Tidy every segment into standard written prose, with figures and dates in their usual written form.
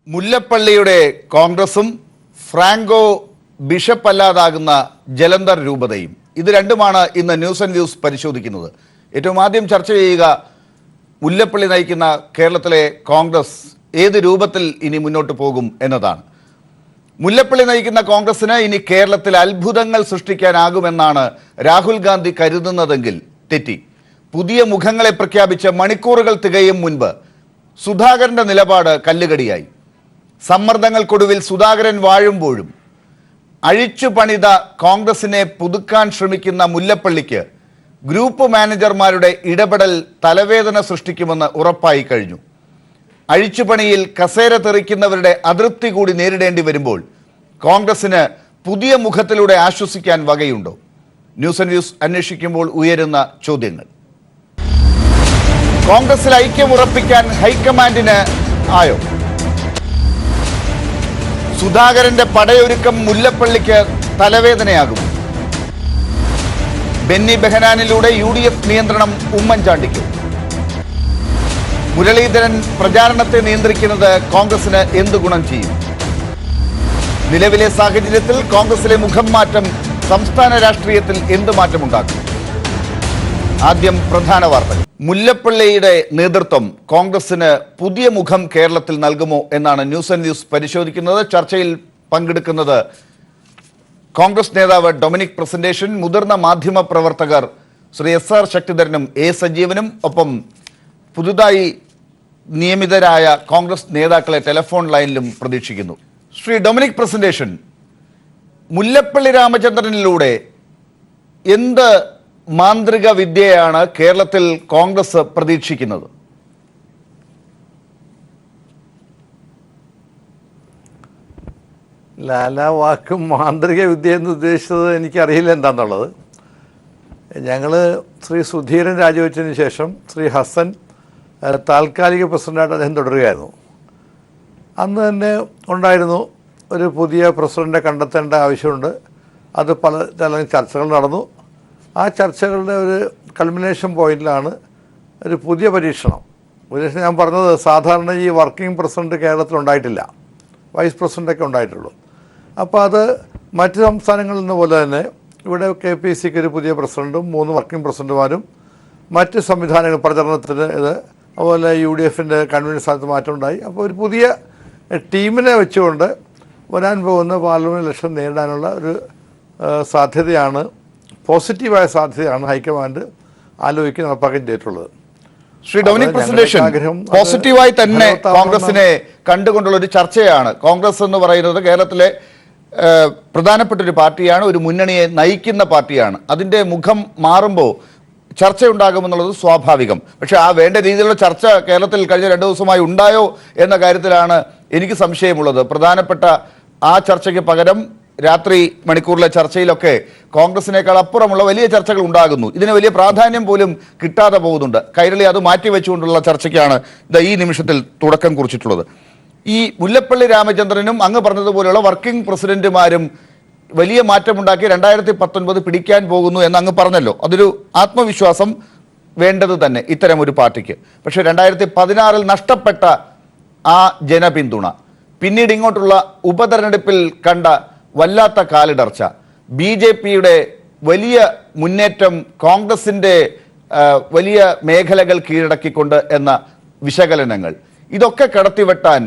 മുല്ലപ്പള്ളിയുടെ കോൺഗ്രസും Franco bishop അല്ലാതാകുന്ന Jalandhar രൂപതയും ഇത് രണ്ടുമാണ് ഇന്ന് ന്യൂസ് ആൻഡ് വ്യൂസ് പരിശോധിക്കുന്നത്. ഏറ്റവും ആദ്യം ചർച്ച ചെയ്യുക മുല്ലപ്പള്ളി നയിക്കുന്ന കേരളത്തിലെ കോൺഗ്രസ് ഏത് രൂപത്തിൽ ഇനി മുന്നോട്ട് പോകും എന്നതാണ്. മുല്ലപ്പള്ളി നയിക്കുന്ന കോൺഗ്രസിന് ഇനി കേരളത്തിൽ അത്ഭുതങ്ങൾ സൃഷ്ടിക്കാനാകുമെന്നാണ് രാഹുൽ ഗാന്ധി കരുതുന്നതെങ്കിൽ തെറ്റി. പുതിയ മുഖങ്ങളെ പ്രഖ്യാപിച്ച് മണിക്കൂറുകൾ തികയും മുൻപ് സുധാകരന്റെ നിലപാട് കല്ലുകടിയായി. സമ്മർദ്ദങ്ങൾക്കൊടുവിൽ സുധാകരൻ വാഴുമ്പോഴും അഴിച്ചു പണിത കോൺഗ്രസിനെ പുതുക്കാൻ ശ്രമിക്കുന്ന മുല്ലപ്പള്ളിക്ക് ഗ്രൂപ്പ് മാനേജർമാരുടെ ഇടപെടൽ തലവേദന സൃഷ്ടിക്കുമെന്ന് ഉറപ്പായി കഴിഞ്ഞു. അഴിച്ചുപണിയിൽ കസേര തെറിക്കുന്നവരുടെ അതൃപ്തി കൂടി നേരിടേണ്ടി വരുമ്പോൾ കോൺഗ്രസിന് പുതിയ മുഖത്തിലൂടെ ആശ്വസിക്കാൻ വകയുണ്ടോ? ന്യൂസ് ആൻഡ് വ്യൂസ് അന്വേഷിക്കുമ്പോൾ ഉയരുന്ന ചോദ്യങ്ങൾ. കോൺഗ്രസിൽ ഐക്യം ഉറപ്പിക്കാൻ ഹൈക്കമാൻഡിന് ആയോ? സുധാകരന്റെ പടയൊരുക്കം മുല്ലപ്പള്ളിക്ക് തലവേദനയാകും. ബെന്നി ബെഹനാനിലൂടെ UDF നിയന്ത്രണം ഉമ്മൻചാണ്ടിക്ക്. മുരളീധരൻ പ്രചാരണത്തെ നിയന്ത്രിക്കുന്നത് കോൺഗ്രസിന് എന്ത് ഗുണം ചെയ്യും? നിലവിലെ സാഹചര്യത്തിൽ കോൺഗ്രസിലെ മുഖം മാറ്റം സംസ്ഥാന രാഷ്ട്രീയത്തിൽ എന്ത് മാറ്റമുണ്ടാക്കും? ആദ്യം പ്രധാന വാർത്തകൾ. മുല്ലപ്പള്ളിയുടെ നേതൃത്വം കോൺഗ്രസിന് പുതിയ മുഖം കേരളത്തിൽ നൽകുമോ എന്നാണ് ന്യൂസ് ആൻഡ് വ്യൂസ് പരിശോധിക്കുന്നത്. ചർച്ചയിൽ പങ്കെടുക്കുന്നത് കോൺഗ്രസ് നേതാവ് ഡൊമിനിക് പ്രസന്റേഷൻ, മുതിർന്ന മാധ്യമ പ്രവർത്തകർ ശ്രീ SR ശക്തിധരനും A സജീവനും, ഒപ്പം പുതുതായി നിയമിതരായ കോൺഗ്രസ് നേതാക്കളെ ടെലിഫോൺ ലൈനിലും പ്രതീക്ഷിക്കുന്നു. ശ്രീ ഡൊമിനിക് പ്രസന്റേഷൻ, മുല്ലപ്പള്ളി രാമചന്ദ്രനിലൂടെ എന്ത് മാന്ത്രിക വിദ്യയാണ് കേരളത്തിൽ കോൺഗ്രസ് പ്രതീക്ഷിക്കുന്നത്? വാക്കും മാന്ത്രിക വിദ്യ എന്ന് ഉദ്ദേശിച്ചത് എനിക്കറിയില്ല എന്താണെന്നുള്ളത്. ഞങ്ങൾ ശ്രീ സുധീരൻ രാജിവെച്ചതിന് ശേഷം ശ്രീ ഹസൻ താൽക്കാലിക പ്രസിഡൻ്റായിട്ട് അദ്ദേഹം തുടരുകയായിരുന്നു. അന്ന് തന്നെ ഉണ്ടായിരുന്നു ഒരു പുതിയ പ്രസിഡൻറ്റിനെ കണ്ടെത്തേണ്ട ആവശ്യമുണ്ട്. അത് ചില ചർച്ചകൾ നടന്നു. ആ ചർച്ചകളുടെ ഒരു കൾമിനേഷൻ പോയിന്റിലാണ് ഒരു പുതിയ പരീക്ഷണം. ഞാൻ പറഞ്ഞത്, സാധാരണ ഈ വർക്കിംഗ് പ്രസിഡൻറ്റ് കേരളത്തിൽ ഉണ്ടായിട്ടില്ല, വൈസ് പ്രസിഡൻ്റൊക്കെ ഉണ്ടായിട്ടുള്ളൂ. അപ്പോൾ അത് മറ്റ് സംസ്ഥാനങ്ങളിൽ നിന്ന് പോലെ തന്നെ ഇവിടെ KPCക്ക് ഒരു പുതിയ പ്രസിഡൻറ്റും 3 വർക്കിംഗ് പ്രസിഡന്റുമാരും മറ്റ് സംവിധാനങ്ങൾ പ്രചരണത്തിന് അതുപോലെ UDFൻ്റെ കൺവീനർ സ്ഥാനത്ത് മാറ്റമുണ്ടായി. അപ്പോൾ ഒരു പുതിയ ടീമിനെ വെച്ചുകൊണ്ട് വരാൻ പോകുന്ന പാർലമെൻറ്റ് ഇലക്ഷൻ നേരിടാനുള്ള ഒരു സാധ്യതയാണ്, പോസിറ്റീവായ സാധ്യതയാണ് ഹൈക്കമാൻഡ് ആലോചിക്കാൻ നടപ്പാക്കാൻ ചെയ്തിട്ടുള്ളത്. ശ്രീ ഡൊമിനിക് പ്രസന്റേഷൻ, പോസിറ്റീവായി തന്നെ കോൺഗ്രസിനെ കണ്ടുകൊണ്ടുള്ള ഒരു ചർച്ചയാണ്. കോൺഗ്രസ് എന്ന് പറയുന്നത് കേരളത്തിലെ പ്രധാനപ്പെട്ട ഒരു പാർട്ടിയാണ്, ഒരു മുന്നണിയെ നയിക്കുന്ന പാർട്ടിയാണ്. അതിൻ്റെ മുഖം മാറുമ്പോൾ ചർച്ചയുണ്ടാകുമെന്നുള്ളത് സ്വാഭാവികം. പക്ഷേ ആ വേണ്ട രീതിയിലുള്ള ചർച്ച കേരളത്തിൽ കഴിഞ്ഞ 2 ദിവസമായി ഉണ്ടായോ എന്ന കാര്യത്തിലാണ് എനിക്ക് സംശയമുള്ളത്. പ്രധാനപ്പെട്ട ആ ചർച്ചയ്ക്ക് പകരം രാത്രി മണിക്കൂറിലെ ചർച്ചയിലൊക്കെ കോൺഗ്രസിനേക്കാൾ അപ്പുറമുള്ള വലിയ ചർച്ചകൾ ഉണ്ടാകുന്നു. ഇതിന് വലിയ പ്രാധാന്യം പോലും കിട്ടാതെ പോകുന്നുണ്ട്. കൈരളി അത് മാറ്റിവെച്ചുകൊണ്ടുള്ള ചർച്ചയ്ക്കാണ് ഈ നിമിഷത്തിൽ തുടക്കം കുറിച്ചിട്ടുള്ളത്. ഈ മുല്ലപ്പള്ളി രാമചന്ദ്രനും അങ്ങ് പറഞ്ഞതുപോലെയുള്ള വർക്കിംഗ് പ്രസിഡന്റുമാരും വലിയ മാറ്റമുണ്ടാക്കി 2019 പിടിക്കാൻ പോകുന്നു എന്ന് അങ്ങ് പറഞ്ഞല്ലോ. അതൊരു ആത്മവിശ്വാസം വേണ്ടത് തന്നെ ഇത്തരം ഒരു പാർട്ടിക്ക്. പക്ഷേ 2016 നഷ്ടപ്പെട്ട ആ ജനപിന്തുണ, പിന്നീട് ഇങ്ങോട്ടുള്ള ഉപതെരഞ്ഞെടുപ്പിൽ കണ്ട വല്ലാത്ത കാലിടർച്ച, BJPയുടെ വലിയ മുന്നേറ്റം, കോൺഗ്രസിൻ്റെ വലിയ മേഖലകൾ കീഴടക്കിക്കൊണ്ട് എന്ന വിശകലനങ്ങൾ, ഇതൊക്കെ കടത്തിവെട്ടാൻ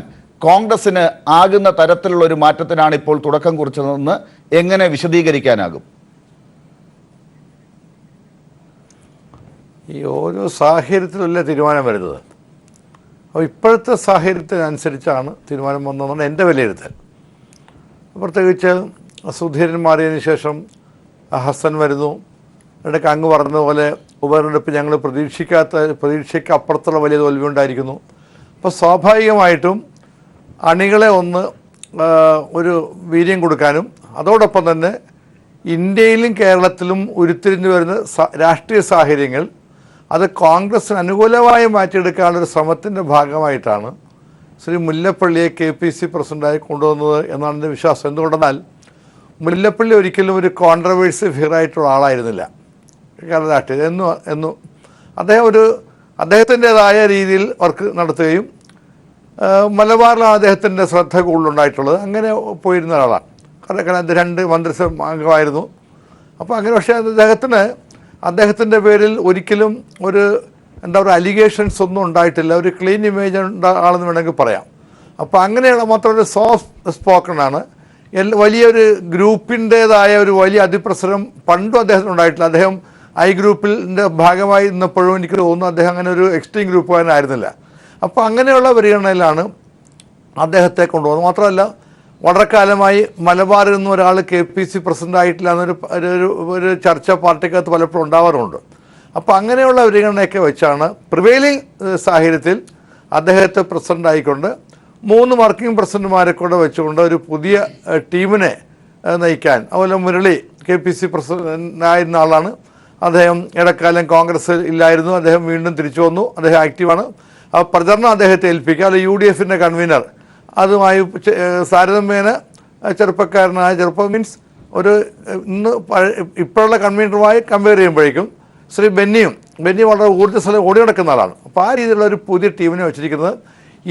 കോൺഗ്രസിന് ആകുന്ന തരത്തിലുള്ള ഒരു മാറ്റത്തിനാണ് ഇപ്പോൾ തുടക്കം കുറിച്ചതെന്ന് എങ്ങനെ വിശദീകരിക്കാനാകും? ഈ ഓരോ സാഹചര്യത്തിലല്ല തീരുമാനം വരുന്നത്. അപ്പോൾ ഇപ്പോഴത്തെ സാഹചര്യത്തിനനുസരിച്ചാണ് തീരുമാനം വന്നതെന്നാണ് എൻ്റെ വിലയിരുത്തൽ. പ്രത്യേകിച്ച് സുധീരൻ മാറിയതിന് ശേഷം ഹസൻ വരുന്നു. ഇടയ്ക്ക് അങ്ങ് പറഞ്ഞതുപോലെ ഉപതെരഞ്ഞെടുപ്പ് ഞങ്ങൾ പ്രതീക്ഷയ്ക്ക് അപ്പുറത്തുള്ള വലിയ തോൽവി ഉണ്ടായിരിക്കുന്നു. അപ്പോൾ സ്വാഭാവികമായിട്ടും അണികളെ ഒരു വീര്യം കൊടുക്കാനും അതോടൊപ്പം തന്നെ ഇന്ത്യയിലും കേരളത്തിലും ഉരുത്തിരിഞ്ഞു വരുന്ന രാഷ്ട്രീയ സാഹചര്യങ്ങൾ അത് കോൺഗ്രസിന് അനുകൂലമായി മാറ്റിയെടുക്കാനുള്ളൊരു ശ്രമത്തിൻ്റെ ഭാഗമായിട്ടാണ് ശ്രീ മുല്ലപ്പള്ളിയെ KPC പ്രസിഡൻ്റായി കൊണ്ടുവന്നത് എന്നാണ് എൻ്റെ വിശ്വാസം. എന്തുകൊണ്ടെന്നാൽ മുല്ലപ്പള്ളി ഒരിക്കലും ഒരു കോൺട്രവേഴ്സി ഫിഗറായിട്ടുള്ള ആളായിരുന്നില്ല കേരള രാഷ്ട്രീയത്തിൽ. എന്നും അദ്ദേഹം അദ്ദേഹത്തിൻ്റെതായ രീതിയിൽ വർക്ക് നടത്തുകയും മലബാറിലാണ് അദ്ദേഹത്തിൻ്റെ ശ്രദ്ധ കൂടുതലുണ്ടായിട്ടുള്ളത്. അങ്ങനെ പോയിരുന്ന ഒരാളാണ്. കാരണം അത് 2 മന്ത്രിസഭ അംഗമായിരുന്നു. അപ്പോൾ അങ്ങനെ പക്ഷേ അദ്ദേഹത്തിൻ്റെ പേരിൽ ഒരിക്കലും ഒരു അലിഗേഷൻസ് ഒന്നും ഉണ്ടായിട്ടില്ല. ഒരു ക്ലീൻ ഇമേജ് ആളെന്ന് വേണമെങ്കിൽ പറയാം. അപ്പോൾ അങ്ങനെയുള്ള മാത്രമല്ല സോഫ്റ്റ് സ്പോക്കണാണ്. വലിയൊരു ഗ്രൂപ്പിൻ്റേതായ ഒരു വലിയ അതിപ്രസരം പണ്ടും അദ്ദേഹത്തിന് ഉണ്ടായിട്ടില്ല. അദ്ദേഹം ഐ ഗ്രൂപ്പിൻ്റെ ഭാഗമായി നിന്നപ്പോഴും എനിക്ക് തോന്നുന്നു അദ്ദേഹം അങ്ങനെ ഒരു എക്സ്ട്രീം ഗ്രൂപ്പുകാരനായിരുന്നില്ല. അപ്പോൾ അങ്ങനെയുള്ള പരിഗണനയിലാണ് അദ്ദേഹത്തെ കൊണ്ടുപോകുന്നത്. മാത്രമല്ല വളരെ കാലമായി മലബാറിൽ നിന്നും ഒരാൾ KPC പ്രസിഡന്റ് ആയിട്ടില്ല എന്നൊരു ചർച്ച പാർട്ടിക്കകത്ത് പലപ്പോഴും ഉണ്ടാവാറുണ്ട്. അപ്പോൾ അങ്ങനെയുള്ള പരിഗണനയൊക്കെ വെച്ചാണ് പ്രിവെയിലിംഗ് സാഹചര്യത്തിൽ അദ്ദേഹത്തെ പ്രസിഡന്റ് ആയിക്കൊണ്ട് 3 വർക്കിംഗ് പ്രസിഡന്റുമാരെ കൂടെ വെച്ചുകൊണ്ട് ഒരു പുതിയ ടീമിനെ നയിക്കാൻ. അതുപോലെ മുരളി KPC പ്രസിഡന്റായിരുന്ന ആളാണ്. അദ്ദേഹം ഇടക്കാലം കോൺഗ്രസ് ഇല്ലായിരുന്നു. അദ്ദേഹം വീണ്ടും തിരിച്ചു വന്നു. അദ്ദേഹം ആക്റ്റീവാണ്. ആ പ്രചരണം അദ്ദേഹത്തെ ഏൽപ്പിക്കുക. അല്ല UDFൻ്റെ കൺവീനർ അതുമായി താരതമ്യേന ചെറുപ്പം മീൻസ് ഒരു ഇപ്പോഴുള്ള കൺവീനറുമായി കമ്പയർ ചെയ്യുമ്പോഴേക്കും ശ്രീ ബെന്നി വളരെ ഊർജ്ജസ്വലം ഓടി നടക്കുന്ന ആളാണ്. അപ്പോൾ ആ രീതിയിലുള്ള ഒരു പുതിയ ടീമിനെ വെച്ചിരിക്കുന്നത്.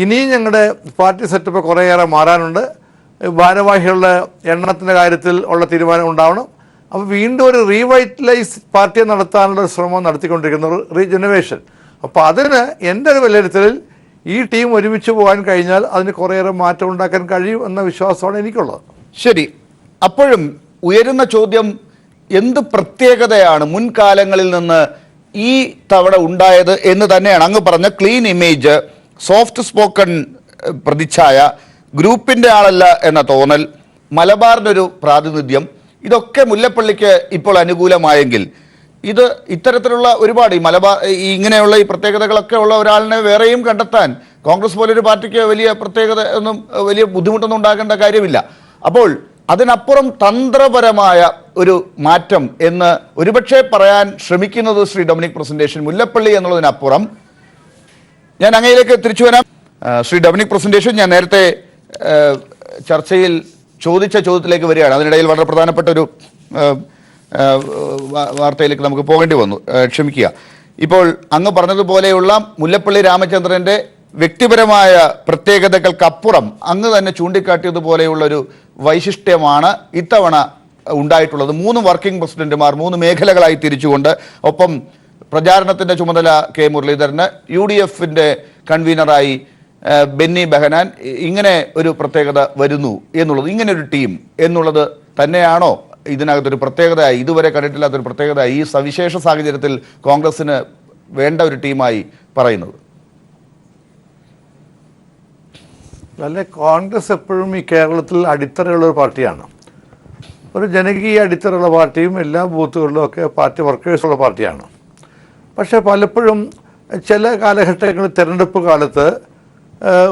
ഇനിയും ഞങ്ങളുടെ പാർട്ടി സെറ്റപ്പ് കുറേയേറെ മാറാനുണ്ട്. ഭാരവാഹികളുടെ എണ്ണത്തിൻ്റെ കാര്യത്തിൽ ഉള്ള തീരുമാനം ഉണ്ടാവണം. അപ്പോൾ വീണ്ടും ഒരു റീവൈറ്റലൈസ് പാർട്ടിയെ നടത്താനുള്ള ഒരു ശ്രമം നടത്തിക്കൊണ്ടിരിക്കുന്ന ഒരു റീജനറേഷൻ. അപ്പോൾ അതിന് എൻ്റെ ഒരു വിലയിരുത്തലിൽ ഈ ടീം ഒരുമിച്ച് പോകാൻ കഴിഞ്ഞാൽ അതിന് കുറേയേറെ മാറ്റം ഉണ്ടാക്കാൻ കഴിയും എന്ന വിശ്വാസമാണ് എനിക്കുള്ളത്. ശരി, അപ്പോഴും ഉയരുന്ന ചോദ്യം, എന്ത് പ്രത്യേകതയാണ് മുൻകാലങ്ങളിൽ നിന്ന് ഈ തവണ ഉണ്ടായത് എന്ന് തന്നെയാണ്. അങ്ങ് പറഞ്ഞ ക്ലീൻ ഇമേജ്, സോഫ്റ്റ് സ്പോക്കൺ പ്രതിച്ഛായ, ഗ്രൂപ്പിൻ്റെ ആളല്ല എന്ന തോന്നൽ, മലബാറിനൊരു പ്രാതിനിധ്യം, ഇതൊക്കെ മുല്ലപ്പള്ളിക്ക് ഇപ്പോൾ അനുകൂലമായെങ്കിൽ ഇത് ഇത്തരത്തിലുള്ള ഒരുപാട് ഈ മലബാർ ഇങ്ങനെയുള്ള ഈ പ്രത്യേകതകളൊക്കെ ഉള്ള ഒരാളിനെ വേറെയും കണ്ടെത്താൻ കോൺഗ്രസ് പോലൊരു പാർട്ടിക്ക് വലിയ പ്രത്യേകത ഒന്നും വലിയ ബുദ്ധിമുട്ടൊന്നും ഉണ്ടാകേണ്ട കാര്യമില്ല. അപ്പോൾ അതിനപ്പുറം തന്ത്രപരമായ ഒരു മാറ്റം എന്ന് ഒരുപക്ഷെ പറയാൻ ശ്രമിക്കുന്നത് ശ്രീ ഡൊമിനിക് പ്രസന്റേഷൻ മുല്ലപ്പള്ളി എന്നുള്ളതിനപ്പുറം, ഞാൻ അങ്ങയിലേക്ക് തിരിച്ചു വരാം. ശ്രീ ഡൊമിനിക് പ്രസന്റേഷൻ, ഞാൻ നേരത്തെ ചർച്ചയിൽ ചോദിച്ച ചോദ്യത്തിലേക്ക് വരികയാണ്. അതിനിടയിൽ വളരെ പ്രധാനപ്പെട്ട ഒരു വാർത്തയിലേക്ക് നമുക്ക് പോകേണ്ടി വന്നു, ക്ഷമിക്കുക. ഇപ്പോൾ അങ്ങ് പറഞ്ഞതുപോലെയുള്ള മുല്ലപ്പള്ളി രാമചന്ദ്രൻ്റെ വ്യക്തിപരമായ പ്രത്യേകതകൾക്കപ്പുറം അങ്ങ് തന്നെ ചൂണ്ടിക്കാട്ടിയതുപോലെയുള്ളൊരു വൈശിഷ്ട്യമാണ് ഇത്തവണ ഉണ്ടായിട്ടുള്ളത്. 3 വർക്കിംഗ് പ്രസിഡന്റുമാർ 3 മേഖലകളായി തിരിച്ചുകൊണ്ട്, ഒപ്പം പ്രചാരണത്തിൻ്റെ ചുമതല മുരളീധരന്, UDFൻ്റെ കൺവീനറായി ബെന്നി ബെഹനാൻ, ഇങ്ങനെ ഒരു പ്രത്യേകത വരുന്നു എന്നുള്ളത്, ഇങ്ങനെ ഒരു ടീം എന്നുള്ളത് തന്നെയാണോ ഇതിനകത്തൊരു പ്രത്യേകതയായി, ഇതുവരെ കണ്ടിട്ടില്ലാത്തൊരു പ്രത്യേകതയായി ഈ സവിശേഷ സാഹചര്യത്തിൽ കോൺഗ്രസിന് വേണ്ട ഒരു ടീമായി പറയുന്നത്? അല്ലെ, കോൺഗ്രസ് എപ്പോഴും ഈ കേരളത്തിൽ അടിത്തറയുള്ള ഒരു പാർട്ടിയാണ്. ഒരു ജനകീയ അടിത്തറയുള്ള പാർട്ടിയും എല്ലാ ബൂത്തുകളിലും ഒക്കെ പാർട്ടി വർക്കേഴ്സുള്ള പാർട്ടിയാണ്. പക്ഷേ പലപ്പോഴും ചില കാലഘട്ടങ്ങളിൽ തിരഞ്ഞെടുപ്പ് കാലത്ത്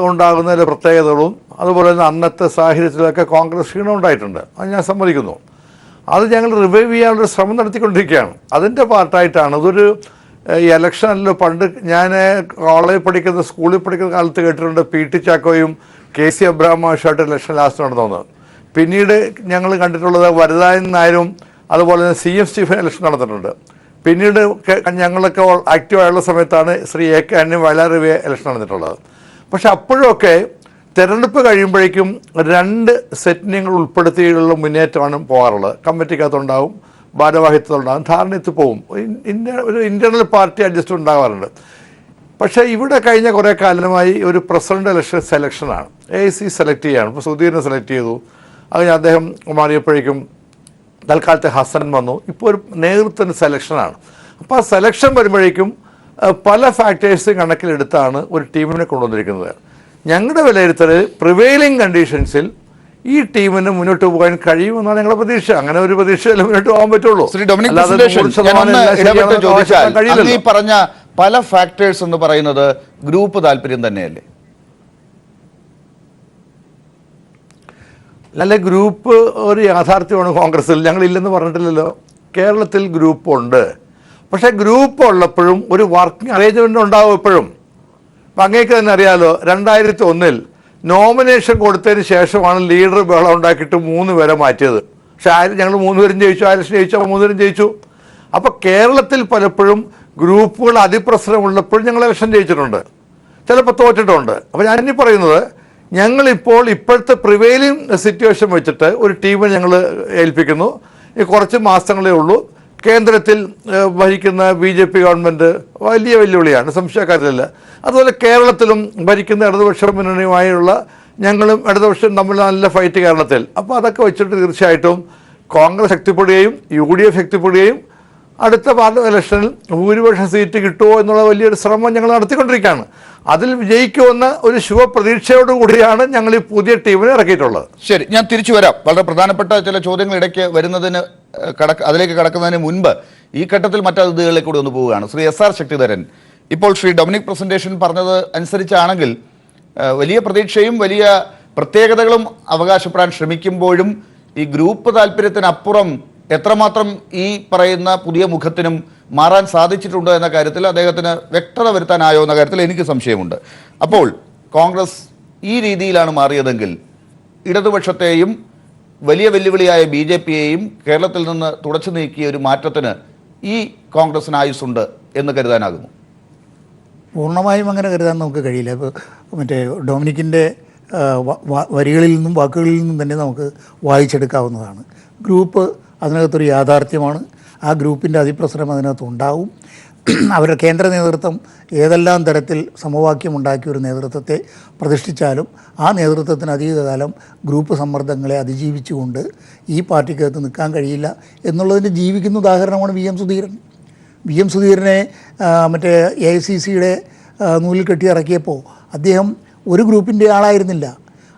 ഉണ്ടാകുന്ന ചില പ്രത്യേകതകളും അതുപോലെ തന്നെ അന്നത്തെ സാഹചര്യത്തിലൊക്കെ കോൺഗ്രസ് ക്ഷീണം ഉണ്ടായിട്ടുണ്ട്. അത് ഞാൻ സമ്മതിക്കുന്നു. അത് ഞങ്ങൾ റിവൈവ് ചെയ്യാനുള്ളൊരു ശ്രമം നടത്തിക്കൊണ്ടിരിക്കുകയാണ്. അതിൻ്റെ പാർട്ടായിട്ടാണ്. അതൊരു ഇലക്ഷനല്ലോ. പണ്ട് ഞാൻ കോളേജിൽ പഠിക്കുന്ന സ്കൂളിൽ പഠിക്കുന്ന കാലത്ത് കേട്ടിട്ടുണ്ട് PT ചാക്കോയും KC അബ്രഹാം മാഷായിട്ട് ഇലക്ഷൻ ലാസ്റ്റ് നടന്നത്. പിന്നീട് ഞങ്ങൾ കണ്ടിട്ടുള്ളത് വരദായൻ നായരും അതുപോലെ തന്നെ CM സ്റ്റീഫൻ ഇലക്ഷൻ നടന്നിട്ടുണ്ട്. പിന്നീട് ഞങ്ങളൊക്കെ ആക്റ്റീവായുള്ള സമയത്താണ് ശ്രീ AK ആന്റണി വയലാറിവ്യ ഇലക്ഷൻ നടന്നിട്ടുള്ളത്. പക്ഷെ അപ്പോഴൊക്കെ തെരഞ്ഞെടുപ്പ് കഴിയുമ്പോഴേക്കും 2 സെറ്റിനെങ്ങൾ ഉൾപ്പെടുത്തിയുള്ള മുന്നേറ്റമാണ് പോകാറുള്ളത്. കമ്മിറ്റിക്കകത്തുണ്ടാവും, ഭാരവാഹിത്വമുണ്ടാകും, ധാരണത്തിൽ പോവും, ഒരു ഇൻറ്റേർണൽ പാർട്ടി അഡ്ജസ്റ്റ് ഉണ്ടാകാറുണ്ട്. പക്ഷേ ഇവിടെ കഴിഞ്ഞ കുറേ കാലമായി ഒരു പ്രസിഡന്റ് സെലക്ഷനാണ്. AIC സെലക്ട് ചെയ്യുകയാണ്. ഇപ്പോൾ സുധീറിനെ സെലക്ട് ചെയ്തു. അത് അദ്ദേഹം മാറിയപ്പോഴേക്കും തൽക്കാലത്തെ ഹസൻ വന്നു. ഇപ്പോൾ ഒരു നേതൃത്വ സെലക്ഷനാണ്. അപ്പോൾ ആ സെലക്ഷൻ വരുമ്പോഴേക്കും പല ഫാക്ടേഴ്സ് കണക്കിലെടുത്താണ് ഒരു ടീമിനെ കൊണ്ടുവന്നിരിക്കുന്നത്. ഞങ്ങളുടെ വിലയിരുത്തൽ പ്രിവെയിലിംഗ് കണ്ടീഷൻസിൽ ഈ ടീമിന് മുന്നോട്ട് പോകാൻ കഴിയുമെന്നാണ് ഞങ്ങളുടെ പ്രതീക്ഷ. അങ്ങനെ ഒരു പ്രതീക്ഷയിൽ മുന്നോട്ട് പോകാൻ പറ്റുള്ളൂ. ശ്രീ ഡൊമിനിക് ഈ പറഞ്ഞ പല ഫാക്ടേഴ്സ് എന്ന് പറയുന്നത് ഗ്രൂപ്പ് താല്പര്യം തന്നെയല്ലേ? അല്ല, ഗ്രൂപ്പ് ഒരു യാഥാർത്ഥ്യമാണ് കോൺഗ്രസിൽ. ഞങ്ങളില്ലെന്ന് പറഞ്ഞിട്ടില്ലല്ലോ. കേരളത്തിൽ ഗ്രൂപ്പുണ്ട്. പക്ഷേ ഗ്രൂപ്പ് ഉള്ളപ്പോഴും ഒരു വർക്കിംഗ് അറേഞ്ച്മെൻ്റ് ഉണ്ടാവും എപ്പോഴും. അപ്പം അങ്ങേക്ക് തന്നെ അറിയാമല്ലോ, 2001 നോമിനേഷൻ കൊടുത്തതിന് ശേഷമാണ് ലീഡർ ബഹളം ഉണ്ടാക്കിയിട്ട് 3 പേരെ മാറ്റിയത്. പക്ഷെ ഞങ്ങൾ 3 പേരും ജയിച്ചു. ആ ഇലക്ഷൻ ജയിച്ചു, അപ്പോൾ 3 പേരും ജയിച്ചു. അപ്പോൾ കേരളത്തിൽ പലപ്പോഴും ഗ്രൂപ്പുകൾ അതിപ്രസരം ഉള്ളപ്പോഴും ഞങ്ങൾ ഇലക്ഷൻ ജയിച്ചിട്ടുണ്ട്. ചിലപ്പോൾ തോറ്റിട്ടുണ്ട്. അപ്പോൾ ഞാനിനി പറയുന്നത്, ഞങ്ങളിപ്പോൾ ഇപ്പോഴത്തെ പ്രിവെയിലിംഗ് സിറ്റുവേഷൻ വെച്ചിട്ട് ഒരു ടീമിനെ ഞങ്ങൾ ഏൽപ്പിക്കുന്നു. ഈ കുറച്ച് മാസങ്ങളേ ഉള്ളൂ. കേന്ദ്രത്തിൽ ഭരിക്കുന്ന BJP ഗവൺമെൻറ് വലിയ വെല്ലുവിളിയാണ്, സംശയക്കാരില്ല. അതുപോലെ കേരളത്തിലും ഭരിക്കുന്ന ഇടതുപക്ഷ മുന്നണിയുമായുള്ള ഞങ്ങളും ഇടതുപക്ഷം തമ്മിൽ നല്ല ഫൈറ്റ് കേരളത്തിൽ. അപ്പോൾ അതൊക്കെ വെച്ചിട്ട് തീർച്ചയായിട്ടും കോൺഗ്രസ് ശക്തിപ്പെടുകയും UDF ശക്തിപ്പെടുകയും അടുത്ത പാർലമെന്റ് ഇലക്ഷനിൽ ഭൂരിപക്ഷം സീറ്റ് കിട്ടുമോ എന്നുള്ള വലിയൊരു ശ്രമം ഞങ്ങൾ നടത്തിക്കൊണ്ടിരിക്കുകയാണ്. അതിൽ വിജയിക്കുമെന്ന ഒരു ശുഭപ്രതീക്ഷയോടുകൂടിയാണ് ഞങ്ങൾ ഈ പുതിയ ടീമിനെ ഇറക്കിയിട്ടുള്ളത്. ശരി, ഞാൻ തിരിച്ചു വരാം. വളരെ പ്രധാനപ്പെട്ട ചില ചോദ്യങ്ങൾ ഇടയ്ക്ക് വരുന്നതിന് അതിലേക്ക് കടക്കുന്നതിന് മുൻപ് ഈ ഘട്ടത്തിൽ മറ്റതിഥികളിലേക്ക് കൂടി ഒന്ന് പോവുകയാണ്. ശ്രീ SR ശക്തിധരൻ, ഇപ്പോൾ ശ്രീ ഡൊമിനിക് പ്രസന്റേഷൻ പറഞ്ഞത് അനുസരിച്ചാണെങ്കിൽ വലിയ പ്രതീക്ഷയും വലിയ പ്രത്യേകതകളും അവകാശപ്പെടാൻ ശ്രമിക്കുമ്പോഴും ഈ ഗ്രൂപ്പ് താല്പര്യത്തിനപ്പുറം എത്രമാത്രം ഈ പറയുന്ന പുതിയ മുഖത്തിനും മാറാൻ സാധിച്ചിട്ടുണ്ട് എന്ന കാര്യത്തിൽ അദ്ദേഹത്തിന് വ്യക്തത വരുത്താനായോ എന്ന കാര്യത്തിൽ എനിക്ക് സംശയമുണ്ട്. അപ്പോൾ കോൺഗ്രസ് ഈ രീതിയിലാണ് മാറിയതെങ്കിൽ ഇടതുപക്ഷത്തെയും വലിയ വെല്ലുവിളിയായ BJPയെയും കേരളത്തിൽ നിന്ന് തുടച്ചു നീക്കിയ ഒരു മാറ്റത്തിന് ഈ കോൺഗ്രസിന് ആയുസ്സുണ്ട് എന്ന് കരുതാനാകുമോ? പൂർണ്ണമായും അങ്ങനെ കരുതാൻ നമുക്ക് കഴിയില്ല. ഇപ്പോൾ മറ്റേ ഡൊമിനിക്കിൻ്റെ വരികളിൽ നിന്നും വാക്കുകളിൽ നിന്നും തന്നെ നമുക്ക് വായിച്ചെടുക്കാവുന്നതാണ്. ഗ്രൂപ്പ് അതിനകത്തൊരു യാഥാർത്ഥ്യമാണ്. ആ ഗ്രൂപ്പിൻ്റെ അതിപ്രസരം അതിനകത്ത് ഉണ്ടാവും. അവരുടെ കേന്ദ്ര നേതൃത്വം ഏതെല്ലാം തരത്തിൽ സമവാക്യമുണ്ടാക്കിയ ഒരു നേതൃത്വത്തെ പ്രതിഷ്ഠിച്ചാലും ആ നേതൃത്വത്തിന് അധികകാലം ഗ്രൂപ്പ് സമ്മർദ്ദങ്ങളെ അതിജീവിച്ചുകൊണ്ട് ഈ പാർട്ടിക്കകത്ത് നിൽക്കാൻ കഴിയില്ല എന്നുള്ളതിൻ്റെ ജീവിക്കുന്ന ഉദാഹരണമാണ് VM സുധീരൻ. VM സുധീരനെ മറ്റേ AICCയുടെ നൂലിൽ കെട്ടി ഇറക്കിയപ്പോൾ അദ്ദേഹം ഒരു ഗ്രൂപ്പിൻ്റെ ആളായിരുന്നില്ല.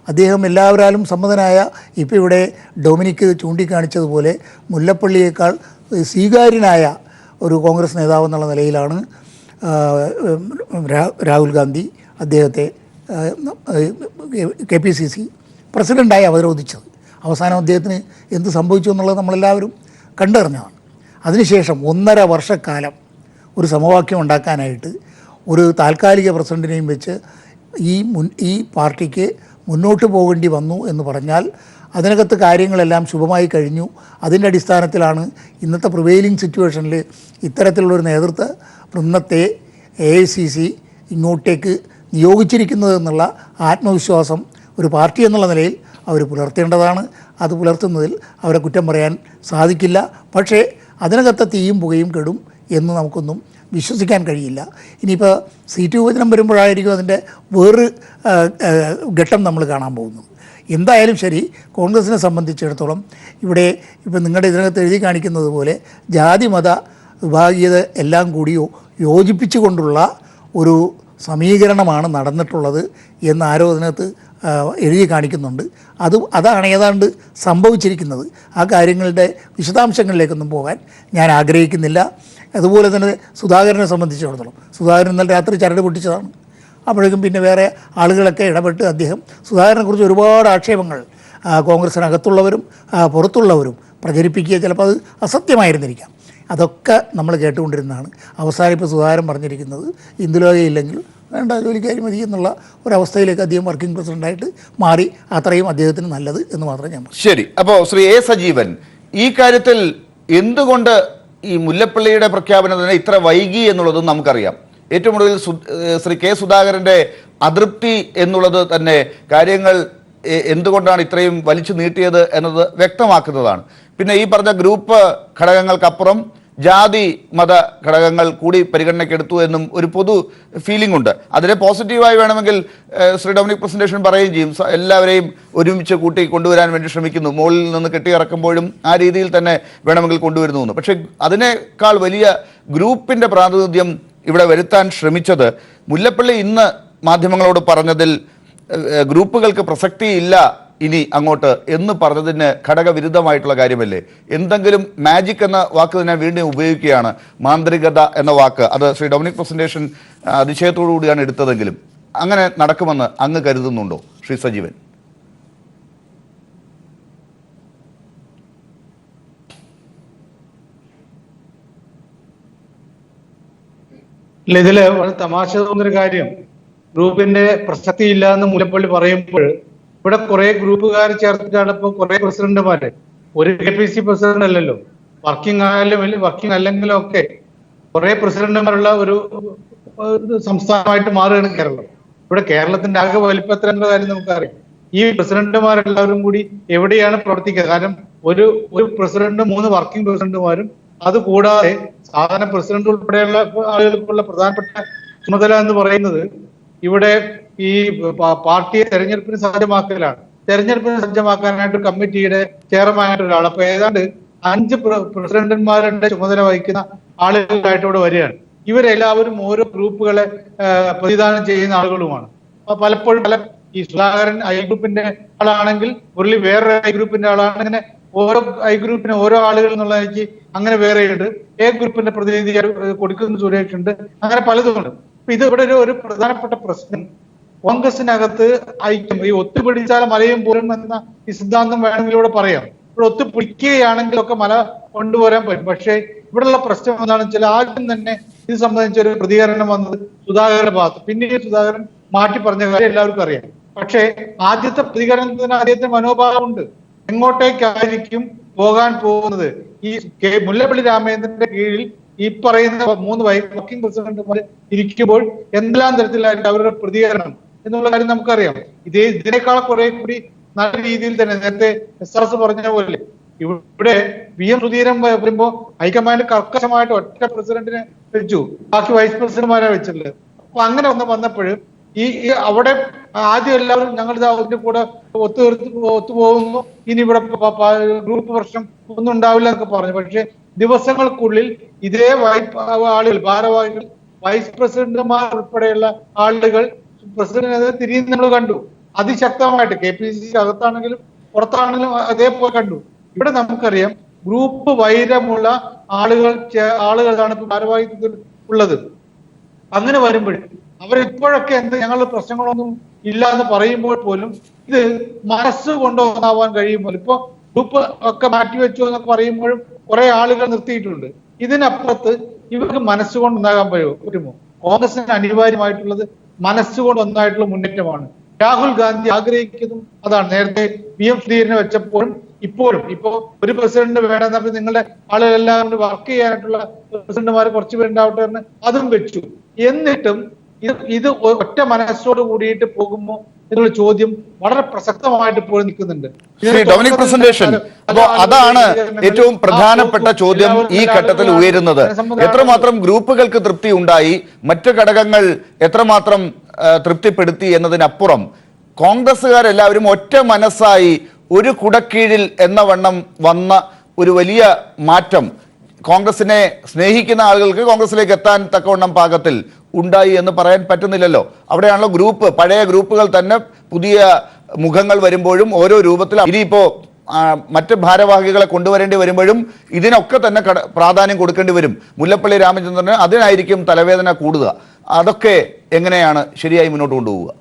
അദ്ദേഹം എല്ലാവരാലും സമ്മതനായ, ഇപ്പോൾ ഇവിടെ ഡൊമിനിക്ക് ചൂണ്ടിക്കാണിച്ചതുപോലെ മുല്ലപ്പള്ളിയേക്കാൾ സ്വീകാര്യനായ ഒരു കോൺഗ്രസ് നേതാവ് എന്നുള്ള നിലയിലാണ് രാഹുൽ ഗാന്ധി അദ്ദേഹത്തെ KPCC പ്രസിഡൻ്റായി അവരോധിച്ചത്. അവസാനം അദ്ദേഹത്തിന് എന്ത് സംഭവിച്ചു എന്നുള്ളത് നമ്മളെല്ലാവരും കണ്ടറിഞ്ഞതാണ്. അതിനുശേഷം 1.5 വർഷക്കാലം ഒരു സമവാക്യം ഉണ്ടാക്കാനായിട്ട് ഒരു താൽക്കാലിക പ്രസിഡന്റിനെയും വെച്ച് ഈ പാർട്ടിക്ക് മുന്നോട്ട് പോകേണ്ടി വന്നു എന്ന് പറഞ്ഞാൽ അതിനകത്ത് കാര്യങ്ങളെല്ലാം ശുഭമായി കഴിഞ്ഞു. അതിൻ്റെ അടിസ്ഥാനത്തിലാണ് ഇന്നത്തെ പ്രിവെയിലിംഗ് സിറ്റുവേഷനിൽ ഇത്തരത്തിലുള്ളൊരു നേതൃത്വ വൃന്ദത്തെ AICC ഇങ്ങോട്ടേക്ക് നിയോഗിച്ചിരിക്കുന്നത് എന്നുള്ള ആത്മവിശ്വാസം ഒരു പാർട്ടി എന്നുള്ള നിലയിൽ അവർ പുലർത്തേണ്ടതാണ്. അത് പുലർത്തുന്നതിൽ അവരെ കുറ്റം പറയാൻ സാധിക്കില്ല. പക്ഷേ അതിനകത്തെ തീയും പുകയും കെടും എന്ന് നമുക്കൊന്നും വിശ്വസിക്കാൻ കഴിയില്ല. ഇനിയിപ്പോൾ സീറ്റ് വിഭജനം വരുമ്പോഴായിരിക്കും അതിൻ്റെ വേറൊരു ഘട്ടം നമ്മൾ കാണാൻ പോകുന്നത്. എന്തായാലും ശരി, കോൺഗ്രസിനെ സംബന്ധിച്ചിടത്തോളം ഇവിടെ ഇപ്പം നിങ്ങളുടെ ഇതിനകത്ത് എഴുതി കാണിക്കുന്നത് പോലെ ജാതി മത വിഭാഗീയത എല്ലാം കൂടി യോജിപ്പിച്ചുകൊണ്ടുള്ള ഒരു സമീകരണമാണ് നടന്നിട്ടുള്ളത് എന്ന് ആരോപണത്തിനകത്ത് എഴുതി കാണിക്കുന്നുണ്ട്. അതാണ് ഏതാണ്ട് സംഭവിച്ചിരിക്കുന്നത്. ആ കാര്യങ്ങളുടെ വിശദാംശങ്ങളിലേക്കൊന്നും പോകാൻ ഞാൻ ആഗ്രഹിക്കുന്നില്ല. അതുപോലെ തന്നെ സുധാകരനെ സംബന്ധിച്ചിടത്തോളം സുധാകരൻ ഇന്നലെ രാത്രി ചരട് പൊട്ടിച്ചതാണ്. അപ്പോഴേക്കും പിന്നെ വേറെ ആളുകളൊക്കെ ഇടപെട്ട് അദ്ദേഹം സുധാകരനെക്കുറിച്ച് ഒരുപാട് ആക്ഷേപങ്ങൾ കോൺഗ്രസിനകത്തുള്ളവരും പുറത്തുള്ളവരും പ്രചരിപ്പിക്കുക. ചിലപ്പോൾ അത് അസത്യമായിരുന്നിരിക്കാം. അതൊക്കെ നമ്മൾ കേട്ടുകൊണ്ടിരുന്നതാണ്. അവസാനം ഇപ്പോൾ സുധാകരൻ പറഞ്ഞിരിക്കുന്നത് ഇന്ദുലോകയില്ലെങ്കിൽ വേണ്ട ജോലിക്കാരി മതി എന്നുള്ള ഒരവസ്ഥയിലേക്ക് അദ്ദേഹം വർക്കിംഗ് പ്രസിഡൻ്റായിട്ട് മാറി. അത്രയും അദ്ദേഹത്തിന് നല്ലത് എന്ന് മാത്രമേ ഞാൻ പറയൂ. ശരി, അപ്പോൾ ശ്രീ A സജീവൻ, ഈ കാര്യത്തിൽ എന്തുകൊണ്ട് ഈ മുല്ലപ്പള്ളിയുടെ പ്രഖ്യാപനത്തിന് ഇത്ര വൈകി എന്നുള്ളതും നമുക്കറിയാം. ഏറ്റവും കൂടുതൽ ശ്രീ K സുധാകരൻ്റെ അതൃപ്തി എന്നുള്ളത് തന്നെ കാര്യങ്ങൾ എന്തുകൊണ്ടാണ് ഇത്രയും വലിച്ചു നീട്ടിയത് എന്നത് വ്യക്തമാക്കുന്നതാണ്. പിന്നെ ഈ പറഞ്ഞ ഗ്രൂപ്പ് ഘടകങ്ങൾക്കപ്പുറം ജാതി മത ഘടകങ്ങൾ കൂടി പരിഗണനയ്ക്കെടുത്തു എന്നും ഒരു പൊതു ഫീലിംഗ് ഉണ്ട്. അതിനെ പോസിറ്റീവായി വേണമെങ്കിൽ ശ്രീ ഡൊമിനിക് പ്രസന്റേഷൻ പറയുകയും ചെയ്യും. എല്ലാവരെയും ഒരുമിച്ച് കൂട്ടി കൊണ്ടുവരാൻ വേണ്ടി ശ്രമിക്കുന്നു, മുകളിൽ നിന്ന് കെട്ടിയിറക്കുമ്പോഴും ആ രീതിയിൽ തന്നെ വേണമെങ്കിൽ കൊണ്ടുവരുന്നു എന്ന്. പക്ഷേ അതിനേക്കാൾ വലിയ ഗ്രൂപ്പിൻ്റെ പ്രാതിനിധ്യം ഇവിടെ വരുത്താൻ ശ്രമിച്ചത് മുല്ലപ്പള്ളി ഇന്ന് മാധ്യമങ്ങളോട് പറഞ്ഞതിൽ ഗ്രൂപ്പുകൾക്ക് പ്രസക്തിയില്ല ഇനി അങ്ങോട്ട് എന്ന് പറഞ്ഞതിന് ഘടകവിരുദ്ധമായിട്ടുള്ള കാര്യമല്ലേ? എന്തെങ്കിലും മാജിക് എന്ന വാക്ക് തന്നെ വീണ്ടും ഉപയോഗിക്കുകയാണ്, മാന്ത്രികത എന്ന വാക്ക്. അത് ശ്രീ ഡൊമിനിക് പ്രസന്റേഷൻ അതിശയത്തോടു കൂടിയാണ് എടുത്തതെങ്കിലും അങ്ങനെ നടക്കുമെന്ന് അങ്ങ് കരുതുന്നുണ്ടോ ശ്രീ സജീവൻ? ഇല്ല, ഇതില് വളരെ തമാശ തോന്നുന്നൊരു കാര്യം, ഗ്രൂപ്പിന്റെ പ്രസക്തി ഇല്ല എന്ന് മുല്ലപ്പള്ളി പറയുമ്പോൾ ഇവിടെ കുറെ ഗ്രൂപ്പുകാർ ചേർത്തിട്ടാണ് ഇപ്പൊ കുറെ പ്രസിഡന്റുമാര്. ഒരു KPC പ്രസിഡന്റ് അല്ലല്ലോ, വർക്കിംഗ് ആയാലും വർക്കിംഗ് അല്ലെങ്കിലും ഒക്കെ കുറെ പ്രസിഡന്റുമാരുള്ള ഒരു സംസ്ഥാനമായിട്ട് മാറുകയാണ് കേരളം. ഇവിടെ കേരളത്തിന്റെ ആകെ വലിപ്പത്തിലുള്ള കാര്യം നമുക്കറിയാം. ഈ പ്രസിഡന്റുമാരെല്ലാവരും കൂടി എവിടെയാണ് പ്രവർത്തിക്കുക? കാരണം ഒരു പ്രസിഡന്റ് 3 വർക്കിംഗ് പ്രസിഡന്റുമാരും, അത് കൂടാതെ സാധാരണ പ്രസിഡന്റ് ഉൾപ്പെടെയുള്ള ആളുകൾക്കുള്ള പ്രധാനപ്പെട്ട ചുമതല എന്ന് പറയുന്നത് ഇവിടെ ഈ പാർട്ടിയെ തെരഞ്ഞെടുപ്പിന് സജ്ജമാക്കലാണ്. തെരഞ്ഞെടുപ്പിന് സജ്ജമാക്കാനായിട്ട് കമ്മിറ്റിയുടെ ചെയർമാനായിട്ട് ഒരാൾ, അപ്പൊ ഏതാണ്ട് 5 പ്രസിഡന്റുമാരുടെ ചുമതല വഹിക്കുന്ന ആളുകളായിട്ട് ഇവിടെ വരികയാണ്. ഇവരെല്ലാവരും ഓരോ ഗ്രൂപ്പുകളെ പ്രതിദാനം ചെയ്യുന്ന ആളുകളുമാണ്. അപ്പൊ പലപ്പോഴും ഈ സുധാകരൻ ഐ ഗ്രൂപ്പിന്റെ ആളാണെങ്കിൽ മുരളി വേറൊരു ഐ ഗ്രൂപ്പിന്റെ ആളാണ്. അങ്ങനെ ഓരോ ഐ ഗ്രൂപ്പിന് ഓരോ ആളുകൾ എന്നുള്ള എനിക്ക് അങ്ങനെ വേറെയുണ്ട്. എ ഗ്രൂപ്പിന്റെ പ്രതിനിധി കൊടുക്കുന്ന സുരേഷ് ഉണ്ട്. അങ്ങനെ പലതുമുണ്ട്. അപ്പൊ ഇത് ഇവിടെ ഒരു പ്രധാനപ്പെട്ട പ്രശ്നം, കോൺഗ്രസിനകത്ത് ഐക്യം, ഈ ഒത്തുപിടിച്ചാൽ മലയും പോലും എന്ന ഈ സിദ്ധാന്തം വേണമെങ്കിൽ ഇവിടെ പറയാം. ഇവിടെ ഒത്തുപിടിക്കുകയാണെങ്കിലൊക്കെ മല കൊണ്ടുവരാൻ പറ്റും. പക്ഷേ ഇവിടെയുള്ള പ്രശ്നം എന്താണെന്ന് വെച്ചാൽ ആദ്യം തന്നെ ഇത് സംബന്ധിച്ചൊരു പ്രതികരണം വന്നത് സുധാകരന്റെ ഭാഗത്ത്. പിന്നീട് സുധാകരൻ മാറ്റി പറഞ്ഞ കാര്യം എല്ലാവർക്കും അറിയാം. പക്ഷേ ആദ്യത്തെ പ്രതികരണത്തിന് അദ്ദേഹത്തിന് മനോഭാവമുണ്ട്. എങ്ങോട്ടേക്കായിരിക്കും പോകാൻ പോകുന്നത്? ഈ മുല്ലപ്പള്ളി രാമചന്ദ്രന്റെ കീഴിൽ ഈ പറയുന്ന 3 വർക്കിംഗ് പ്രസിഡന്റുമാർ ഇരിക്കുമ്പോൾ എന്തെല്ലാം തരത്തിലായിരിക്കും അവരുടെ പ്രതികരണം എന്നുള്ള കാര്യം നമുക്കറിയാം. ഇതിനേക്കാൾ കുറെ കൂടി നല്ല രീതിയിൽ തന്നെ നേരത്തെ എസ് പറഞ്ഞ പോലെ ഇവിടെ VM സുധീരൻ വരുമ്പോ ഹൈക്കമാൻഡ് കർക്കശമായിട്ട് ഒറ്റ പ്രസിഡന്റിനെ വെച്ചു, ബാക്കി വൈസ് പ്രസിഡന്റുമാരെ വെച്ചിട്ടുള്ളത്. അപ്പൊ അങ്ങനെ വന്നപ്പോഴും ഈ അവിടെ ആദ്യം എല്ലാവരും ഞങ്ങൾ അതിന്റെ കൂടെ ഒത്തുപോകുന്നു, ഇനി ഇവിടെ ഗ്രൂപ്പ് പ്രശ്നം ഒന്നും ഉണ്ടാവില്ല എന്നൊക്കെ പറഞ്ഞു. പക്ഷെ ദിവസങ്ങൾക്കുള്ളിൽ ഇതേ ആളുകൾ, ഭാരവാഹികൾ, വൈസ് പ്രസിഡന്റുമാർ ഉൾപ്പെടെയുള്ള ആളുകൾ പ്രസിഡന്റിനെതിരെ തിരിയുന്ന നമ്മൾ കണ്ടു. അതിശക്തമായിട്ട് KPCC അകത്താണെങ്കിലും പുറത്താണെങ്കിലും അതേപോലെ കണ്ടു. ഇവിടെ നമുക്കറിയാം ഗ്രൂപ്പ് വൈരമുള്ള ആളുകളാണ് ഇപ്പൊ ഭാരവാഹിത്വത്തിൽ ഉള്ളത്. അങ്ങനെ വരുമ്പോഴും അവരിപ്പോഴൊക്കെ ഞങ്ങളുടെ പ്രശ്നങ്ങളൊന്നും ഇല്ല എന്ന് പറയുമ്പോൾ പോലും ഇത് മനസ്സുകൊണ്ട് ഒന്നാവാൻ കഴിയുമ്പോൾ, ഇപ്പൊ ഗ്രൂപ്പ് ഒക്കെ മാറ്റിവെച്ചു എന്നൊക്കെ പറയുമ്പോഴും കുറെ ആളുകൾ നിർത്തിയിട്ടുണ്ട്. ഇതിനപ്പുറത്ത് ഇവർക്ക് മനസ്സുകൊണ്ട് ഒന്നാകാൻ പറ്റുമോ? കോൺഗ്രസിന് അനിവാര്യമായിട്ടുള്ളത് മനസ്സുകൊണ്ട് ഒന്നായിട്ടുള്ള മുന്നേറ്റമാണ്. രാഹുൽ ഗാന്ധി ആഗ്രഹിക്കുന്നതും അതാണ്. നേരത്തെ VM സുധീരനെ വെച്ചപ്പോഴും ഇപ്പോഴും ഒരു പ്രസിഡന്റ് വേണമെന്നപ്പോൾ നിങ്ങളുടെ ആളുകളെല്ലാം കൊണ്ട് വർക്ക് ചെയ്യാനായിട്ടുള്ള പ്രസിഡന്റുമാർ കുറച്ച് പേരുണ്ടാവട്ടെ എന്ന് അതും വെച്ചു. എന്നിട്ടും ഇത് ഒറ്റ മനസ്സോട് കൂടിയിട്ട് പോകുമോ എന്നുള്ള ചോദ്യം വളരെ പ്രസക്തമായിട്ട് ഇപ്പോൾ നിൽക്കുന്നുണ്ട്. ഡൊമിനിക് പ്രസന്റേഷൻ, അപ്പോ അതാണ് ഏറ്റവും പ്രധാനപ്പെട്ട ചോദ്യം ഈ ഘട്ടത്തിൽ ഉയരുന്നത്. എത്രമാത്രം ഗ്രൂപ്പുകൾക്ക് തൃപ്തി ഉണ്ടായി, മറ്റു ഘടകങ്ങൾ എത്രമാത്രം തൃപ്തിപ്പെടുത്തി എന്നതിനപ്പുറം കോൺഗ്രസ്സുകാരെല്ലാവരും ഒറ്റ മനസ്സായി ഒരു കുടക്കീഴിൽ എന്ന വണ്ണം വന്ന ഒരു വലിയ മാറ്റം കോൺഗ്രസിനെ സ്നേഹിക്കുന്ന ആളുകൾക്ക് കോൺഗ്രസിലേക്ക് എത്താൻ തക്കവണ്ണം പാകത്തിൽ ഉണ്ടായി എന്ന് പറയാൻ പറ്റുന്നില്ലല്ലോ. അവിടെയാണല്ലോ ഗ്രൂപ്പ്, പഴയ ഗ്രൂപ്പുകൾ തന്നെ പുതിയ മുഖങ്ങൾ വരുമ്പോഴും ഓരോ രൂപത്തിൽ ഇനിയിപ്പോ മറ്റ് ഭാരവാഹികളെ കൊണ്ടുവരേണ്ടി വരുമ്പോഴും ഇതിനൊക്കെ തന്നെ പ്രാധാന്യം കൊടുക്കേണ്ടി വരും. മുല്ലപ്പള്ളി രാമചന്ദ്രന് അതിനായിരിക്കും തലവേദന കൂടുക. അതൊക്കെ എങ്ങനെയാണ് ശരിയായി മുന്നോട്ട് കൊണ്ടുപോവുക?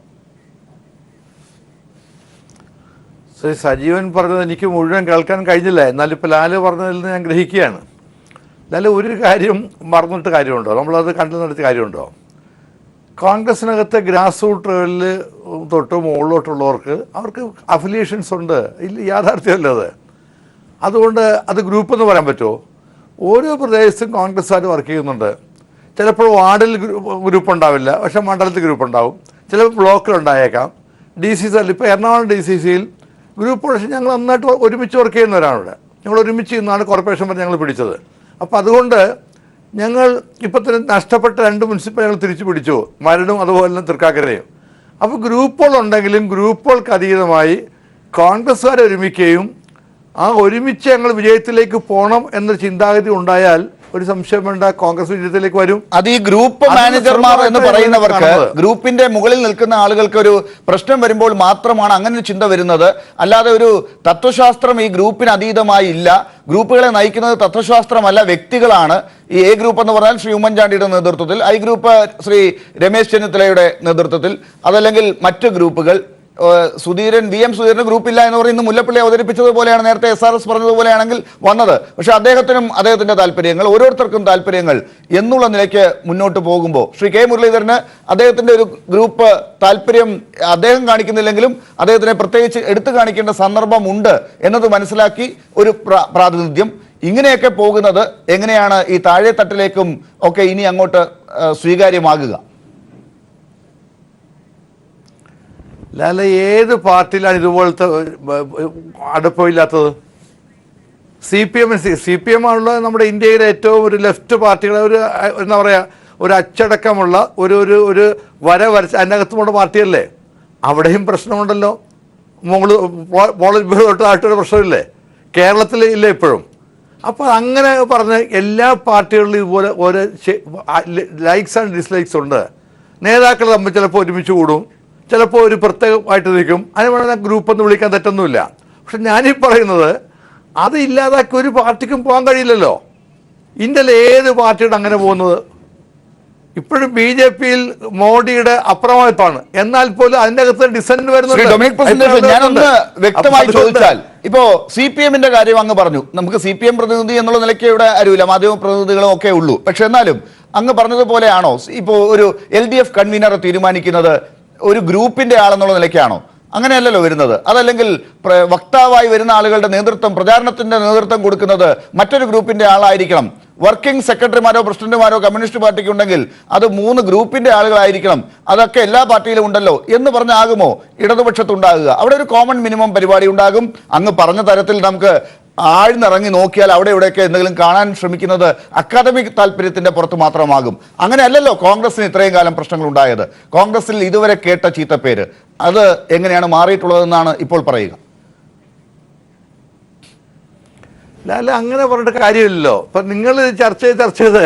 ശ്രീ സജീവൻ പറഞ്ഞത് എനിക്ക് മുഴുവൻ കേൾക്കാൻ കഴിഞ്ഞില്ല. എന്നാലും ഇപ്പോൾ ലാല് പറഞ്ഞതിൽ നിന്ന് ഞാൻ ഗ്രഹിക്കുകയാണ്. ലാല് ഒരു കാര്യം മറന്നിട്ട് കാര്യമുണ്ടോ? നമ്മളത് കണ്ടു നടത്തിയ കാര്യമുണ്ടോ? കോൺഗ്രസിനകത്ത് ഗ്രാസ് റൂട്ട് ലെവലിൽ തൊട്ട് മുകളിലോട്ടുള്ളവർക്ക് അവർക്ക് അഫിലിയേഷൻസ് ഉണ്ട്, യാഥാർത്ഥ്യമല്ല അത്. അതുകൊണ്ട് അത് ഗ്രൂപ്പ് എന്ന് പറയാൻ പറ്റുമോ? ഓരോ പ്രദേശത്തും കോൺഗ്രസ്സുകാർ വർക്ക് ചെയ്യുന്നുണ്ട്. ചിലപ്പോൾ വാർഡിൽ ഗ്രൂപ്പ് ഉണ്ടാവില്ല, പക്ഷേ മണ്ഡലത്തിൽ ഗ്രൂപ്പ് ഉണ്ടാവും. ചിലപ്പോൾ ബ്ലോക്കിലുണ്ടായേക്കാം. DCC ഇപ്പോൾ എറണാകുളം DCCയിൽ ഗ്രൂപ്പ്, പക്ഷേ ഞങ്ങൾ നന്നായിട്ട് ഒരുമിച്ച് വർക്ക് ചെയ്യുന്നവരാണ്. ഇവിടെ ഞങ്ങൾ ഒരുമിച്ച് ചെയ്യുന്നതാണ് കോർപ്പറേഷൻ പറഞ്ഞ് ഞങ്ങൾ പിടിച്ചത്. അപ്പോൾ അതുകൊണ്ട് ഞങ്ങൾ ഇപ്പം തന്നെ നഷ്ടപ്പെട്ട 2 മുനിസിപ്പൽ ഞങ്ങൾ തിരിച്ചു പിടിച്ചു, മരടും അതുപോലെ തന്നെ തൃക്കാക്കരയും. അപ്പോൾ ഗ്രൂപ്പുകളുണ്ടെങ്കിലും ഗ്രൂപ്പുകൾക്ക് അതീതമായി കോൺഗ്രസ്സുകാരെ ഒരുമിക്കുകയും ആ ഒരുമിച്ച് ഞങ്ങൾ വിജയത്തിലേക്ക് പോകണം എന്നൊരു ചിന്താഗതി ഉണ്ടായാൽ ഒരു സംശയം വേണ്ട, കോൺഗ്രസ് വിജയത്തിലേക്ക് വരും. അത് ഈ ഗ്രൂപ്പ് മാനേജർമാർ എന്ന് പറയുന്നവർക്ക്, ഗ്രൂപ്പിന്റെ മുകളിൽ നിൽക്കുന്ന ആളുകൾക്ക് ഒരു പ്രശ്നം വരുമ്പോൾ മാത്രമാണ് അങ്ങനെ ഒരു ചിന്ത വരുന്നത്. അല്ലാതെ ഒരു തത്വശാസ്ത്രം ഈ ഗ്രൂപ്പിന് അതീതമായി ഇല്ല. ഗ്രൂപ്പുകളെ നയിക്കുന്നത് തത്വശാസ്ത്രമല്ല, വ്യക്തികളാണ്. ഈ A ഗ്രൂപ്പ് എന്ന് പറഞ്ഞാൽ ശ്രീ ഉമ്മൻചാണ്ടിയുടെ നേതൃത്വത്തിൽ, I ഗ്രൂപ്പ് ശ്രീ രമേശ് ചെന്നിത്തലയുടെ നേതൃത്വത്തിൽ, അതല്ലെങ്കിൽ മറ്റ് ഗ്രൂപ്പുകൾ. VM സുധീരന് ഗ്രൂപ്പില്ല എന്ന് പറയുന്നത് മുല്ലപ്പള്ളി അവതരിപ്പിച്ചതുപോലെയാണ്, നേരത്തെ SRS പറഞ്ഞതുപോലെയാണെങ്കിൽ വന്നത്. പക്ഷെ അദ്ദേഹത്തിനും അദ്ദേഹത്തിന്റെ താല്പര്യങ്ങൾ, ഓരോരുത്തർക്കും താല്പര്യങ്ങൾ എന്നുള്ള നിലയ്ക്ക് മുന്നോട്ട് പോകുമ്പോൾ ശ്രീ K മുരളീധരന് അദ്ദേഹത്തിന്റെ ഒരു ഗ്രൂപ്പ് താല്പര്യം അദ്ദേഹം കാണിക്കുന്നില്ലെങ്കിലും അദ്ദേഹത്തിനെ പ്രത്യേകിച്ച് എടുത്തു കാണിക്കേണ്ട സന്ദർഭമുണ്ട് എന്നത് മനസ്സിലാക്കി ഒരു പ്രാതിനിധ്യം ഇങ്ങനെയൊക്കെ പോകുന്നത് എങ്ങനെയാണ് ഈ താഴെത്തട്ടിലേക്കും ഒക്കെ ഇനി അങ്ങോട്ട് സ്വീകാര്യമാകുക? അല്ല, ഏത് പാർട്ടിയിലാണ് ഇതുപോലത്തെ അടുപ്പമില്ലാത്തത്? CPM ആണല്ലോ നമ്മുടെ ഇന്ത്യയിലെ ഏറ്റവും ഒരു ലെഫ്റ്റ് പാർട്ടികളെ ഒരു എന്താ പറയുക, ഒരു അച്ചടക്കമുള്ള ഒരു വര വരച്ച അതിനകത്തുമുള്ള പാർട്ടിയല്ലേ. അവിടെയും പ്രശ്നമുണ്ടല്ലോ. Polit bureau തൊട്ടായിട്ടൊരു പ്രശ്നമില്ലേ? കേരളത്തിൽ ഇല്ല ഇപ്പോഴും. അപ്പോൾ അങ്ങനെ പറഞ്ഞ് എല്ലാ പാർട്ടികളിലും ഇതുപോലെ ഓരോ ലൈക്സ് ആൻഡ് ഡിസ്ലൈക്സ് ഉണ്ട്. നേതാക്കൾ തമ്മിൽ ചിലപ്പോൾ ഒരുമിച്ച് കൂടും, ചിലപ്പോൾ ഒരു പ്രത്യേകമായിട്ട് നിൽക്കും. അതിന് വേണമെങ്കിൽ ഗ്രൂപ്പ് എന്ന് വിളിക്കാൻ തെറ്റൊന്നുമില്ല. പക്ഷെ ഞാനീ പറയുന്നത് അത് ഇല്ലാതാക്കി ഒരു പാർട്ടിക്കും പോകാൻ കഴിയില്ലല്ലോ. ഇന്ത്യയിൽ ഏത് പാർട്ടിയുടെ അങ്ങനെ പോകുന്നത്? ഇപ്പോഴും BJPയിൽ മോഡിയുടെ അപ്രമാദിത്വമാണ്. എന്നാൽ പോലും അതിന്റെ അകത്ത് ഡിസന്റ് വരുന്നുണ്ട്. ഞാനൊന്ന് വ്യക്തമായി ചോദിച്ചാൽ, ഇപ്പോ CPM-ന്റെ കാര്യം അങ്ങ് പറഞ്ഞു. നമുക്ക് CPM പ്രതിനിധി എന്നുള്ള നിലയ്ക്ക് ഇവിടെ ആരുമില്ല, മാധ്യമ പ്രതിനിധികളും ഒക്കെ ഉള്ളൂ. പക്ഷെ എന്നാലും അങ്ങ് പറഞ്ഞതുപോലെയാണോ ഇപ്പോ ഒരു LDF കൺവീനറെ തീരുമാനിക്കുന്നത് ഒരു ഗ്രൂപ്പിന്റെ ആളെന്നുള്ള നിലയ്ക്കാണോ? അങ്ങനെയല്ലല്ലോ വരുന്നത്. അതല്ലെങ്കിൽ വക്താവായി വരുന്ന ആളുകളുടെ നേതൃത്വം, പ്രചാരണത്തിന്റെ നേതൃത്വം കൊടുക്കുന്നത് മറ്റൊരു ഗ്രൂപ്പിന്റെ ആളായിരിക്കണം. വർക്കിംഗ് സെക്രട്ടറിമാരോ പ്രസിഡന്റുമാരോ കമ്മ്യൂണിസ്റ്റ് പാർട്ടിക്ക് ഉണ്ടെങ്കിൽ അത് 3 ഗ്രൂപ്പിന്റെ ആളുകളായിരിക്കണം. അതൊക്കെ എല്ലാ പാർട്ടിയിലും ഉണ്ടല്ലോ എന്ന് പറഞ്ഞാകുമോ ഇടതുപക്ഷത്തുണ്ടാകുക? അവിടെ ഒരു കോമൺ മിനിമം പരിപാടി ഉണ്ടാകും. അങ്ങ് പറഞ്ഞ തരത്തിൽ നമുക്ക് ആഴ്ന്നിറങ്ങി നോക്കിയാൽ അവിടെ ഇവിടെയൊക്കെ എന്തെങ്കിലും കാണാൻ ശ്രമിക്കുന്നത് അക്കാദമിക് താല്പര്യത്തിന്റെ പുറത്ത് മാത്രമാകും. അങ്ങനെയല്ലല്ലോ കോൺഗ്രസിന് ഇത്രയും കാലം പ്രശ്നങ്ങൾ ഉണ്ടായത്. കോൺഗ്രസിൽ ഇതുവരെ കേട്ട ചീത്തപ്പേര് അത് എങ്ങനെയാണ് മാറിയിട്ടുള്ളതെന്നാണ് ഇപ്പോൾ പറയുക? അല്ല, അങ്ങനെ പറഞ്ഞിട്ട് കാര്യമില്ലല്ലോ. ഇപ്പം നിങ്ങൾ ചർച്ച ചെയ്ത്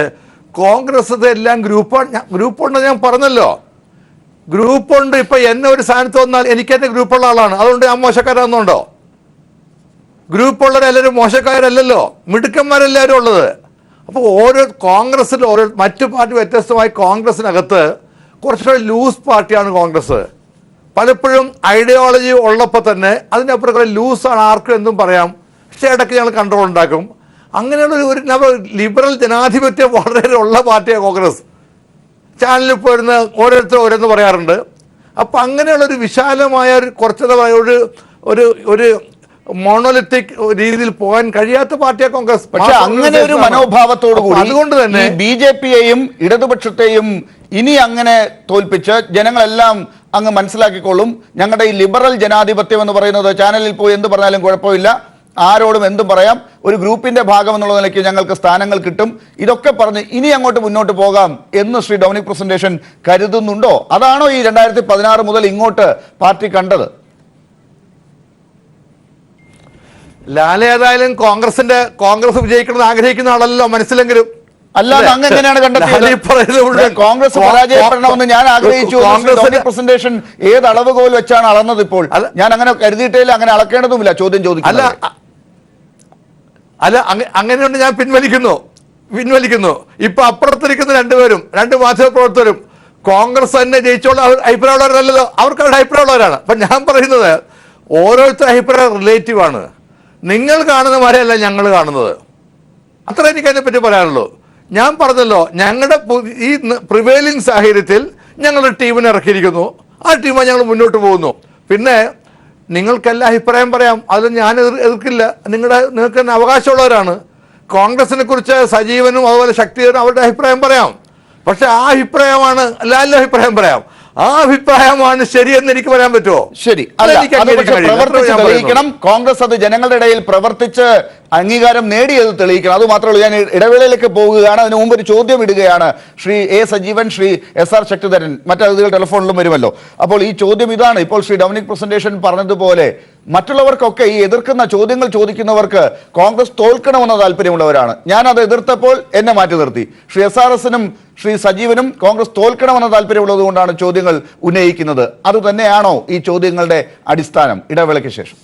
കോൺഗ്രസ് എല്ലാം ഗ്രൂപ്പുണ്ടെന്ന് ഞാൻ പറഞ്ഞല്ലോ. ഗ്രൂപ്പുണ്ട്. ഇപ്പം എന്നെ ഒരു സ്ഥാനത്ത് വന്നാൽ എനിക്ക് എൻ്റെ ഗ്രൂപ്പുള്ള ആളാണ്, അതുകൊണ്ട് ഞാൻ മോശക്കാരാണെന്നുണ്ടോ? ഗ്രൂപ്പുള്ളവരെല്ലാവരും മോശക്കാരല്ലല്ലോ, മിടുക്കന്മാരെല്ലാവരും ഉള്ളത്. അപ്പോൾ ഓരോ കോൺഗ്രസ്സിൽ ഓരോ മറ്റു പാർട്ടി വ്യത്യസ്തമായി കോൺഗ്രസിനകത്ത് കുറച്ചുകൂടെ ലൂസ് പാർട്ടിയാണ് കോൺഗ്രസ്. പലപ്പോഴും ഐഡിയോളജി ഉള്ളപ്പോൾ തന്നെ അതിനപ്പുറം കുറെ ലൂസാണ്, ആർക്കും എന്തും പറയാം. പക്ഷേ ഇടയ്ക്ക് ഞങ്ങൾ കൺട്രോൾ ഉണ്ടാക്കും. അങ്ങനെയുള്ള ഒരു ലിബറൽ ജനാധിപത്യം വളരെ ഉള്ള പാർട്ടിയാണ് കോൺഗ്രസ്. ചാനലിൽ പോയിരുന്ന ഓരോരുത്തരും ഓരോന്ന് പറയാറുണ്ട്. അപ്പം അങ്ങനെയുള്ളൊരു വിശാലമായ ഒരു കുറച്ചത് ഒരു മോണോലിറ്റിക് രീതിയിൽ പോകാൻ കഴിയാത്ത പാർട്ടിയാണ് കോൺഗ്രസ്. പക്ഷെ അങ്ങനെ ഒരു മനോഭാവത്തോടു കൂടി അതുകൊണ്ട് തന്നെ BJP-യെയും ഇടതുപക്ഷത്തെയും ഇനി അങ്ങനെ തോൽപ്പിച്ച് ജനങ്ങളെല്ലാം അങ്ങ് മനസ്സിലാക്കിക്കോളും. ഞങ്ങളുടെ ഈ ലിബറൽ ജനാധിപത്യം എന്ന് പറയുന്നത് ചാനലിൽ പോയി എന്ത് പറഞ്ഞാലും കുഴപ്പമില്ല, ആരോടും എന്തും പറയാം, ഒരു ഗ്രൂപ്പിന്റെ ഭാഗം എന്നുള്ള നിലയ്ക്ക് ഞങ്ങൾക്ക് സ്ഥാനങ്ങൾ കിട്ടും, ഇതൊക്കെ പറഞ്ഞ് ഇനി അങ്ങോട്ട് മുന്നോട്ട് പോകാം എന്ന് ശ്രീ ഡൊമിനിക് പ്രസന്റേഷൻ കരുതുന്നുണ്ടോ? അതാണോ ഈ 2016 മുതൽ ഇങ്ങോട്ട് പാർട്ടി കണ്ടത്? ലാൽ ഏതായാലും കോൺഗ്രസ് വിജയിക്കണമെന്ന് ആഗ്രഹിക്കുന്ന ആളല്ലോ മനസ്സിലെങ്കിലും. അല്ലാതെ അങ്ങ് എങ്ങനെയാണ് കണ്ടെത്തിയത്? കോൺഗ്രസ് പരാജയപ്പെടണമെന്ന് ഞാൻ ആഗ്രഹിച്ചു. പ്രസന്റേഷൻ ഏത് അളവുകോൽ വെച്ചാണ് അളന്നത്? ഇപ്പോൾ ഞാൻ അങ്ങനെ കരുതിയിട്ടില്ല, അങ്ങനെ അളക്കേണ്ടതുമില്ല. ചോദ്യം ചോദിക്കില്ല. അല്ല, അങ്ങനെയുണ്ട്. ഞാൻ പിൻവലിക്കുന്നു. ഇപ്പൊ അപ്പുറത്തിരിക്കുന്ന രണ്ട് മാധ്യമപ്രവർത്തകരും കോൺഗ്രസ് തന്നെ ജയിച്ചോളൂ അഭിപ്രായമുള്ളവരല്ലോ, അവർക്ക് അവരുടെ അഭിപ്രായമുള്ളവരാണ്. അപ്പൊ ഞാൻ പറയുന്നത് ഓരോരുത്തരുടെ അഭിപ്രായം റിലേറ്റീവാണ്. നിങ്ങൾ കാണുന്ന മാരെയല്ല ഞങ്ങൾ കാണുന്നത്. അത്ര എനിക്ക് അതിനെപ്പറ്റി പറയാനുള്ളൂ. ഞാൻ പറഞ്ഞല്ലോ, ഞങ്ങളുടെ ഈ പ്രിവെയിലിംഗ് സാഹചര്യത്തിൽ ഞങ്ങളൊരു ടീമിനെ ഇറക്കിയിരിക്കുന്നു. ആ ടീമായി ഞങ്ങൾ മുന്നോട്ട് പോകുന്നു. പിന്നെ നിങ്ങൾക്കെല്ലാം അഭിപ്രായം പറയാം, അതിൽ ഞാൻ എതിർക്കില്ല. നിങ്ങൾക്ക് തന്നെ അവകാശമുള്ളവരാണ്. കോൺഗ്രസിനെ കുറിച്ച് സജീവനും അതുപോലെ ശക്തിധരനും അവരുടെ അഭിപ്രായം പറയാം. പക്ഷെ ആ അഭിപ്രായമാണ് ലാലിന്റെ അഭിപ്രായം പറയാം. ആ അഭിപ്രായമാണ് ശരിയെന്ന് എനിക്ക് പറയാൻ പറ്റുമോ? ശരി, പ്രവർത്തിച്ച് തെളിയിക്കണം. കോൺഗ്രസ് അത് ജനങ്ങളുടെ ഇടയിൽ പ്രവർത്തിച്ച് അംഗീകാരം നേടിയത് തെളിയിക്കണം. അത് മാത്രമേ ഉള്ളൂ. ഞാൻ ഇടവേളയിലേക്ക് പോകുകയാണ്. അതിനു മുമ്പ് ഒരു ചോദ്യം ഇടുകയാണ്. ശ്രീ A. സജീവൻ, ശ്രീ SR ശക്തിധരൻ, മറ്റതിഥികൾ ടെലിഫോണിലും വരുമല്ലോ. അപ്പോൾ ഈ ചോദ്യം ഇതാണ്. ഇപ്പോൾ ശ്രീ ഡൊമിനിക് പ്രസന്റേഷൻ പറഞ്ഞതുപോലെ മറ്റുള്ളവർക്കൊക്കെ ഈ എതിർക്കുന്ന ചോദ്യങ്ങൾ ചോദിക്കുന്നവർക്ക് കോൺഗ്രസ് തോൽക്കണമെന്ന താല്പര്യമുള്ളവരാണ്. ഞാൻ അത് എതിർത്തപ്പോൾ എന്നെ മാറ്റി നിർത്തി. ശ്രീ SRSനും ശ്രീ സജീവനും കോൺഗ്രസ് തോൽക്കണമെന്ന താല്പര്യമുള്ളത് കൊണ്ടാണ് ചോദ്യങ്ങൾ ഉന്നയിക്കുന്നത്. അത് തന്നെയാണോ ഈ ചോദ്യങ്ങളുടെ അടിസ്ഥാനം? ഇടവേളയ്ക്ക് ശേഷം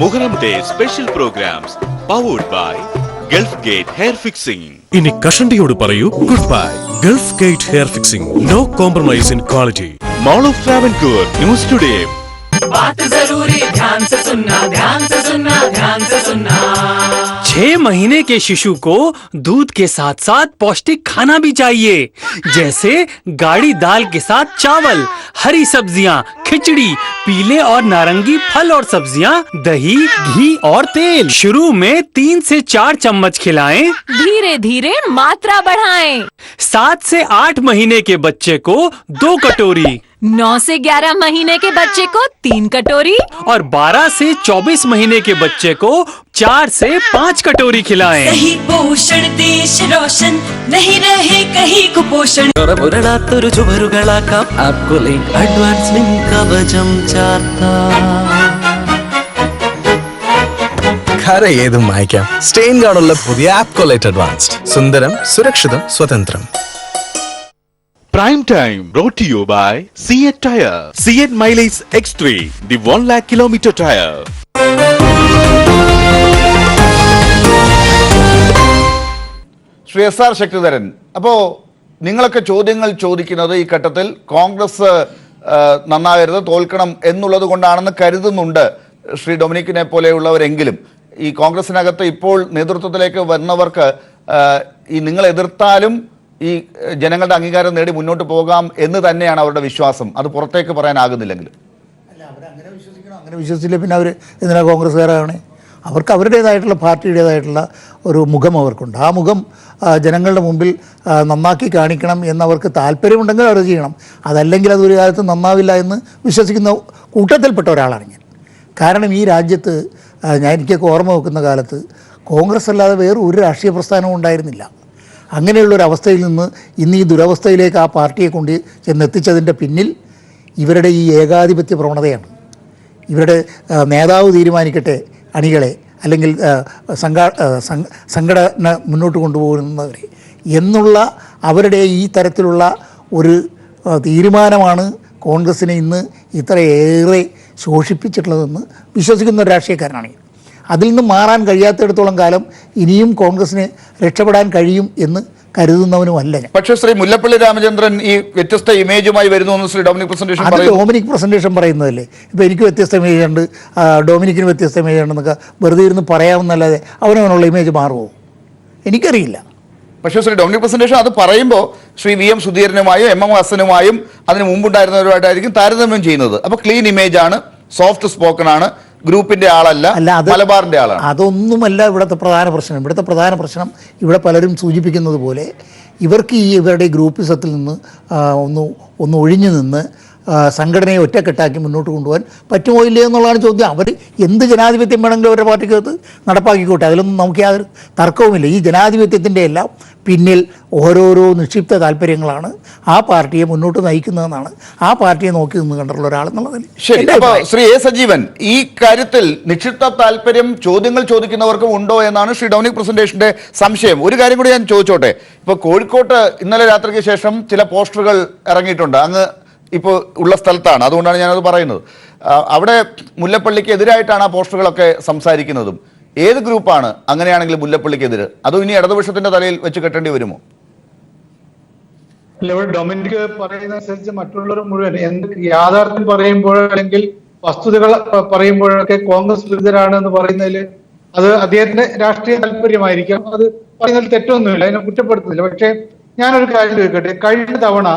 Muharram day special programs powered by Gulf Gate hair fixing. ഇനി കഷണ്ടിയോട് പറയൂ goodbye. Gulf Gate hair fixing, no compromise in quality. Mall of Travancore news today. बात जरूरी, ध्यान से सुनना, ध्यान से सुनना, ध्यान से सुनना। 6 महीने के शिशु को दूध के साथ साथ पौष्टिक खाना भी चाहिए, जैसे गाढ़ी दाल के साथ चावल, हरी सब्जियां, खिचड़ी, पीले और नारंगी फल और सब्जियां, दही, घी और तेल। शुरू में 3 से 4 चम्मच खिलाएं, धीरे धीरे मात्रा बढ़ाएं। 7 से 8 महीने के बच्चे को 2 कटोरी, 9 से 11 महीने के बच्चे को 3 कटोरी और 12 से 24 महीने के बच्चे को 4 से 5 कटोरी खिलाएं। सही पोषण देश रोशन, नहीं रहे कहीं कुपोषण. ಹೊರಡಾತರು ಚುಬರುಗಳಾಕ ಆಪ್ಕೊಲೆ ಅಡ್ವಾನ್ಸ್ ನಿಮ್ ಕವಚಂ ಚಾರ್ತಾ ഖര ഏതും മായ്ക്കാം. സ്റ്റെയിൻ ഗാർഡുള്ള പുതിയ ആപ്കൊലൈറ്റ് അഡ്വാൻസ്ഡ്. സുന്ദരം, സുരക്ഷിതം, സ്വതന്ത്രം. Prime time brought to you by Seat Tire. Seat Mileage X3, the 1 lakh kilometer tire. Shri S R Sakthidharan, അപ്പോൾ നിങ്ങളൊക്കെ ചോദ്യങ്ങൾ ചോദിക്കുന്നത് ഈ ഘട്ടത്തിൽ കോൺഗ്രസ് നന്നാകരുത്, തോൽക്കണം എന്നുള്ളത് കൊണ്ടാണെന്ന് കരുതുന്നുണ്ട് ശ്രീ ഡൊമിനിക്കിനെ പോലെയുള്ളവരെങ്കിലും. ഈ കോൺഗ്രസിനകത്ത് ഇപ്പോൾ നേതൃത്വത്തിലേക്ക് വരുന്നവർക്ക് ഈ നിങ്ങൾ എതിർത്താലും ഈ ജനങ്ങളുടെ അംഗീകാരം നേടി മുന്നോട്ട് പോകാം എന്ന് തന്നെയാണ് അവരുടെ വിശ്വാസം. അത് പുറത്തേക്ക് പറയാനാകുന്നില്ലെങ്കിലും. അല്ല, അവരങ്ങനെ വിശ്വസിക്കണം. അങ്ങനെ വിശ്വസിച്ചില്ല പിന്നെ അവർ എന്തിനാ കോൺഗ്രസ്സുകാരാണ്? അവർക്ക് അവരുടേതായിട്ടുള്ള പാർട്ടിയുടേതായിട്ടുള്ള ഒരു മുഖം അവർക്കുണ്ട്. ആ മുഖം ജനങ്ങളുടെ മുമ്പിൽ നന്നാക്കി കാണിക്കണം എന്നവർക്ക് താല്പര്യമുണ്ടെങ്കിൽ അവർ ചെയ്യണം. അതല്ലെങ്കിൽ അതൊരു കാലത്ത് നന്നാവില്ല എന്ന് വിശ്വസിക്കുന്ന കൂട്ടത്തിൽപ്പെട്ട ഒരാളാണ് ഞാൻ. കാരണം ഈ രാജ്യത്ത് എനിക്കൊക്കെ ഓർമ്മ വെക്കുന്ന കാലത്ത് കോൺഗ്രസ് അല്ലാതെ വേറെ ഒരു രാഷ്ട്രീയ പ്രസ്ഥാനവും ഉണ്ടായിരുന്നില്ല. അങ്ങനെയുള്ളൊരവസ്ഥയിൽ നിന്ന് ഇന്ന് ഈ ദുരവസ്ഥയിലേക്ക് ആ പാർട്ടിയെ കൊണ്ട് ചെന്നെത്തിച്ചതിൻ്റെ പിന്നിൽ ഇവരുടെ ഈ ഏകാധിപത്യ പ്രവണതയാണ്. ഇവരുടെ നേതാവ് തീരുമാനിക്കട്ടെ അണികളെ, അല്ലെങ്കിൽ സംഘടന മുന്നോട്ട് കൊണ്ടുപോകുന്നവരെ എന്നുള്ള അവരുടെ ഈ തരത്തിലുള്ള ഒരു തീരുമാനമാണ് കോൺഗ്രസിനെ ഇന്ന് ഇത്രയേറെ ശോഷിപ്പിച്ചിട്ടുള്ളതെന്ന് വിശ്വസിക്കുന്ന ഒരു രാഷ്ട്രീയക്കാരനാണ്. അതിൽ നിന്ന് മാറാൻ കഴിയാത്തിടത്തോളം കാലം ഇനിയും കോൺഗ്രസിന് രക്ഷപ്പെടാൻ കഴിയും എന്ന് കരുതുന്നവനുമല്ല ഞാൻ. പക്ഷേ ശ്രീ മുല്ലപ്പള്ളി രാമചന്ദ്രൻ ഈ വ്യത്യസ്ത ഇമേജുമായി വരുന്നു എന്ന് ശ്രീ ഡൊമിനിക് പ്രസന്റേഷൻ പറയുന്നു. ഡൊമിനിക് പ്രസന്റേഷൻ പറയുന്നതല്ലേ. ഇപ്പോൾ എനിക്ക് വ്യത്യസ്ത ഇമേജ് ഉണ്ട്, ഡൊമിനിക്കിന് വ്യത്യസ്ത ഇമേജ് ഉണ്ടെന്നൊക്കെ വെറുതെ ഇരുന്ന് പറയാമെന്നല്ലാതെ അവനവനുള്ള ഇമേജ് മാറുമോ? എനിക്കറിയില്ല. പക്ഷേ ശ്രീ ഡൊമിനിക് പ്രസന്റേഷൻ അത് പറയുമ്പോൾ ശ്രീ വി എം സുധീരനുമായും എം എം ഹസനുമായും അതിന് മുമ്പുണ്ടായിരുന്നവരുമായിട്ടായിരിക്കും താരതമ്യം ചെയ്യുന്നത്. അപ്പോൾ ക്ലീൻ ഇമേജ് ആണ്, സോഫ്റ്റ് സ്പോക്കൺ ആണ്, ഗ്രൂപ്പിന്റെ ആളല്ല, മലബാറിന്റെ ആളാണ്. അതൊന്നുമല്ല ഇവിടുത്തെ പ്രധാന പ്രശ്നം. ഇവിടുത്തെ പ്രധാന പ്രശ്നം ഇവിടെ പലരും സൂചിപ്പിക്കുന്നത് പോലെ ഇവർക്ക് ഈ ഇവരുടെ ഗ്രൂപ്പിസത്തിൽ നിന്ന് ഒന്ന് ഒഴിഞ്ഞു നിന്ന് സംഘടനയെ ഒറ്റക്കെട്ടാക്കി മുന്നോട്ട് കൊണ്ടുപോകാൻ പറ്റുമോ ഇല്ലയോ എന്നുള്ളതാണ് ചോദ്യം. അവർ എന്ത് ജനാധിപത്യം വേണമെങ്കിലും അവരുടെ പാർട്ടിക്കകത്ത് നടപ്പാക്കിക്കോട്ടെ, അതിലൊന്നും നമുക്ക് യാതൊരു തർക്കവുമില്ല. ഈ ജനാധിപത്യത്തിൻ്റെ എല്ലാം പിന്നിൽ ഓരോരോ നിക്ഷിപ്ത താല്പര്യങ്ങളാണ് ആ പാർട്ടിയെ മുന്നോട്ട് നയിക്കുന്നതെന്നാണ് ആ പാർട്ടിയെ നോക്കി നിന്ന് കണ്ടിട്ടുള്ള ഒരാളെന്നുള്ളതിൽ. ശരി, അപ്പോൾ ശ്രീ എ സജീവൻ, ഈ കാര്യത്തിൽ നിക്ഷിപ്ത താല്പര്യം ചോദ്യങ്ങൾ ചോദിക്കുന്നവർക്കും ഉണ്ടോ എന്നാണ് ശ്രീ ഡൊമിനിക് പ്രസന്റേഷന്റെ സംശയം. ഒരു കാര്യം കൂടി ഞാൻ ചോദിച്ചോട്ടെ. ഇപ്പോൾ കോഴിക്കോട്ട് ഇന്നലെ രാത്രിക്ക് ശേഷം ചില പോസ്റ്ററുകൾ ഇറങ്ങിയിട്ടുണ്ട്. അങ്ങ് ഇപ്പോൾ ഉള്ള സ്ഥലത്താണ്, അതുകൊണ്ടാണ് ഞാനത് പറയുന്നത്. അവിടെ മുല്ലപ്പള്ളിക്ക് എതിരായിട്ടാണ് ആ പോസ്റ്ററുകളൊക്കെ സംസാരിക്കുന്നതും. ഏത് ഗ്രൂപ്പാണ് അങ്ങനെയാണെങ്കിൽ മുല്ലപ്പള്ളിക്കെതിരെ? അതോ ഇനി ഇടതുപക്ഷത്തിന്റെ തലയിൽ വെച്ച് കെട്ടേണ്ടി വരുമോ? ഇവിടെ ഡൊമിനിക് പറയുന്നതനുസരിച്ച് മറ്റുള്ളവർ മുഴുവൻ എന്ത് യാഥാർത്ഥ്യം പറയുമ്പോഴോ അല്ലെങ്കിൽ വസ്തുതകൾ പറയുമ്പോഴൊക്കെ കോൺഗ്രസ് വിരുദ്ധരാണ് എന്ന് പറയുന്നതിൽ അത് അദ്ദേഹത്തിന്റെ രാഷ്ട്രീയ താല്പര്യമായിരിക്കാം. അത് പറയുന്നതിൽ തെറ്റൊന്നുമില്ല, അതിനെ കുറ്റപ്പെടുത്തുന്നില്ല. പക്ഷേ ഞാനൊരു കാര്യം ചോദിക്കട്ടെ. കഴിഞ്ഞ തവണ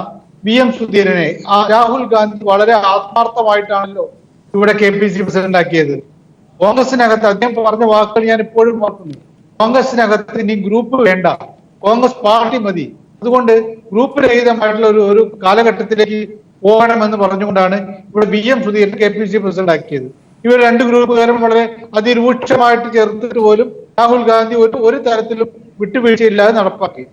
വി എം സുധീരനെ രാഹുൽ ഗാന്ധി വളരെ ആത്മാർത്ഥമായിട്ടാണല്ലോ ഇവിടെ KPCC പ്രസിഡന്റ് ആക്കിയത്. കോൺഗ്രസിനകത്ത് അദ്ദേഹം പറഞ്ഞ വാക്കുകൾ ഞാൻ ഇപ്പോഴും ഓർക്കുന്നു. കോൺഗ്രസിനകത്ത് ഇനി ഗ്രൂപ്പ് വേണ്ട, കോൺഗ്രസ് പാർട്ടി മതി, അതുകൊണ്ട് ഗ്രൂപ്പ് രഹിതമായിട്ടുള്ള ഒരു കാലഘട്ടത്തിലേക്ക് പോകണമെന്ന് പറഞ്ഞുകൊണ്ടാണ് ഇവിടെ V M Sudheeran KPCC president ആക്കിയത്. ഇവർ രണ്ട് ഗ്രൂപ്പുകാരും വളരെ അതിരൂക്ഷമായിട്ട് ചേർത്തിട്ട് പോലും രാഹുൽ ഗാന്ധി ഒരു തരത്തിലും വിട്ടുവീഴ്ചയില്ലാതെ നടപ്പാക്കി.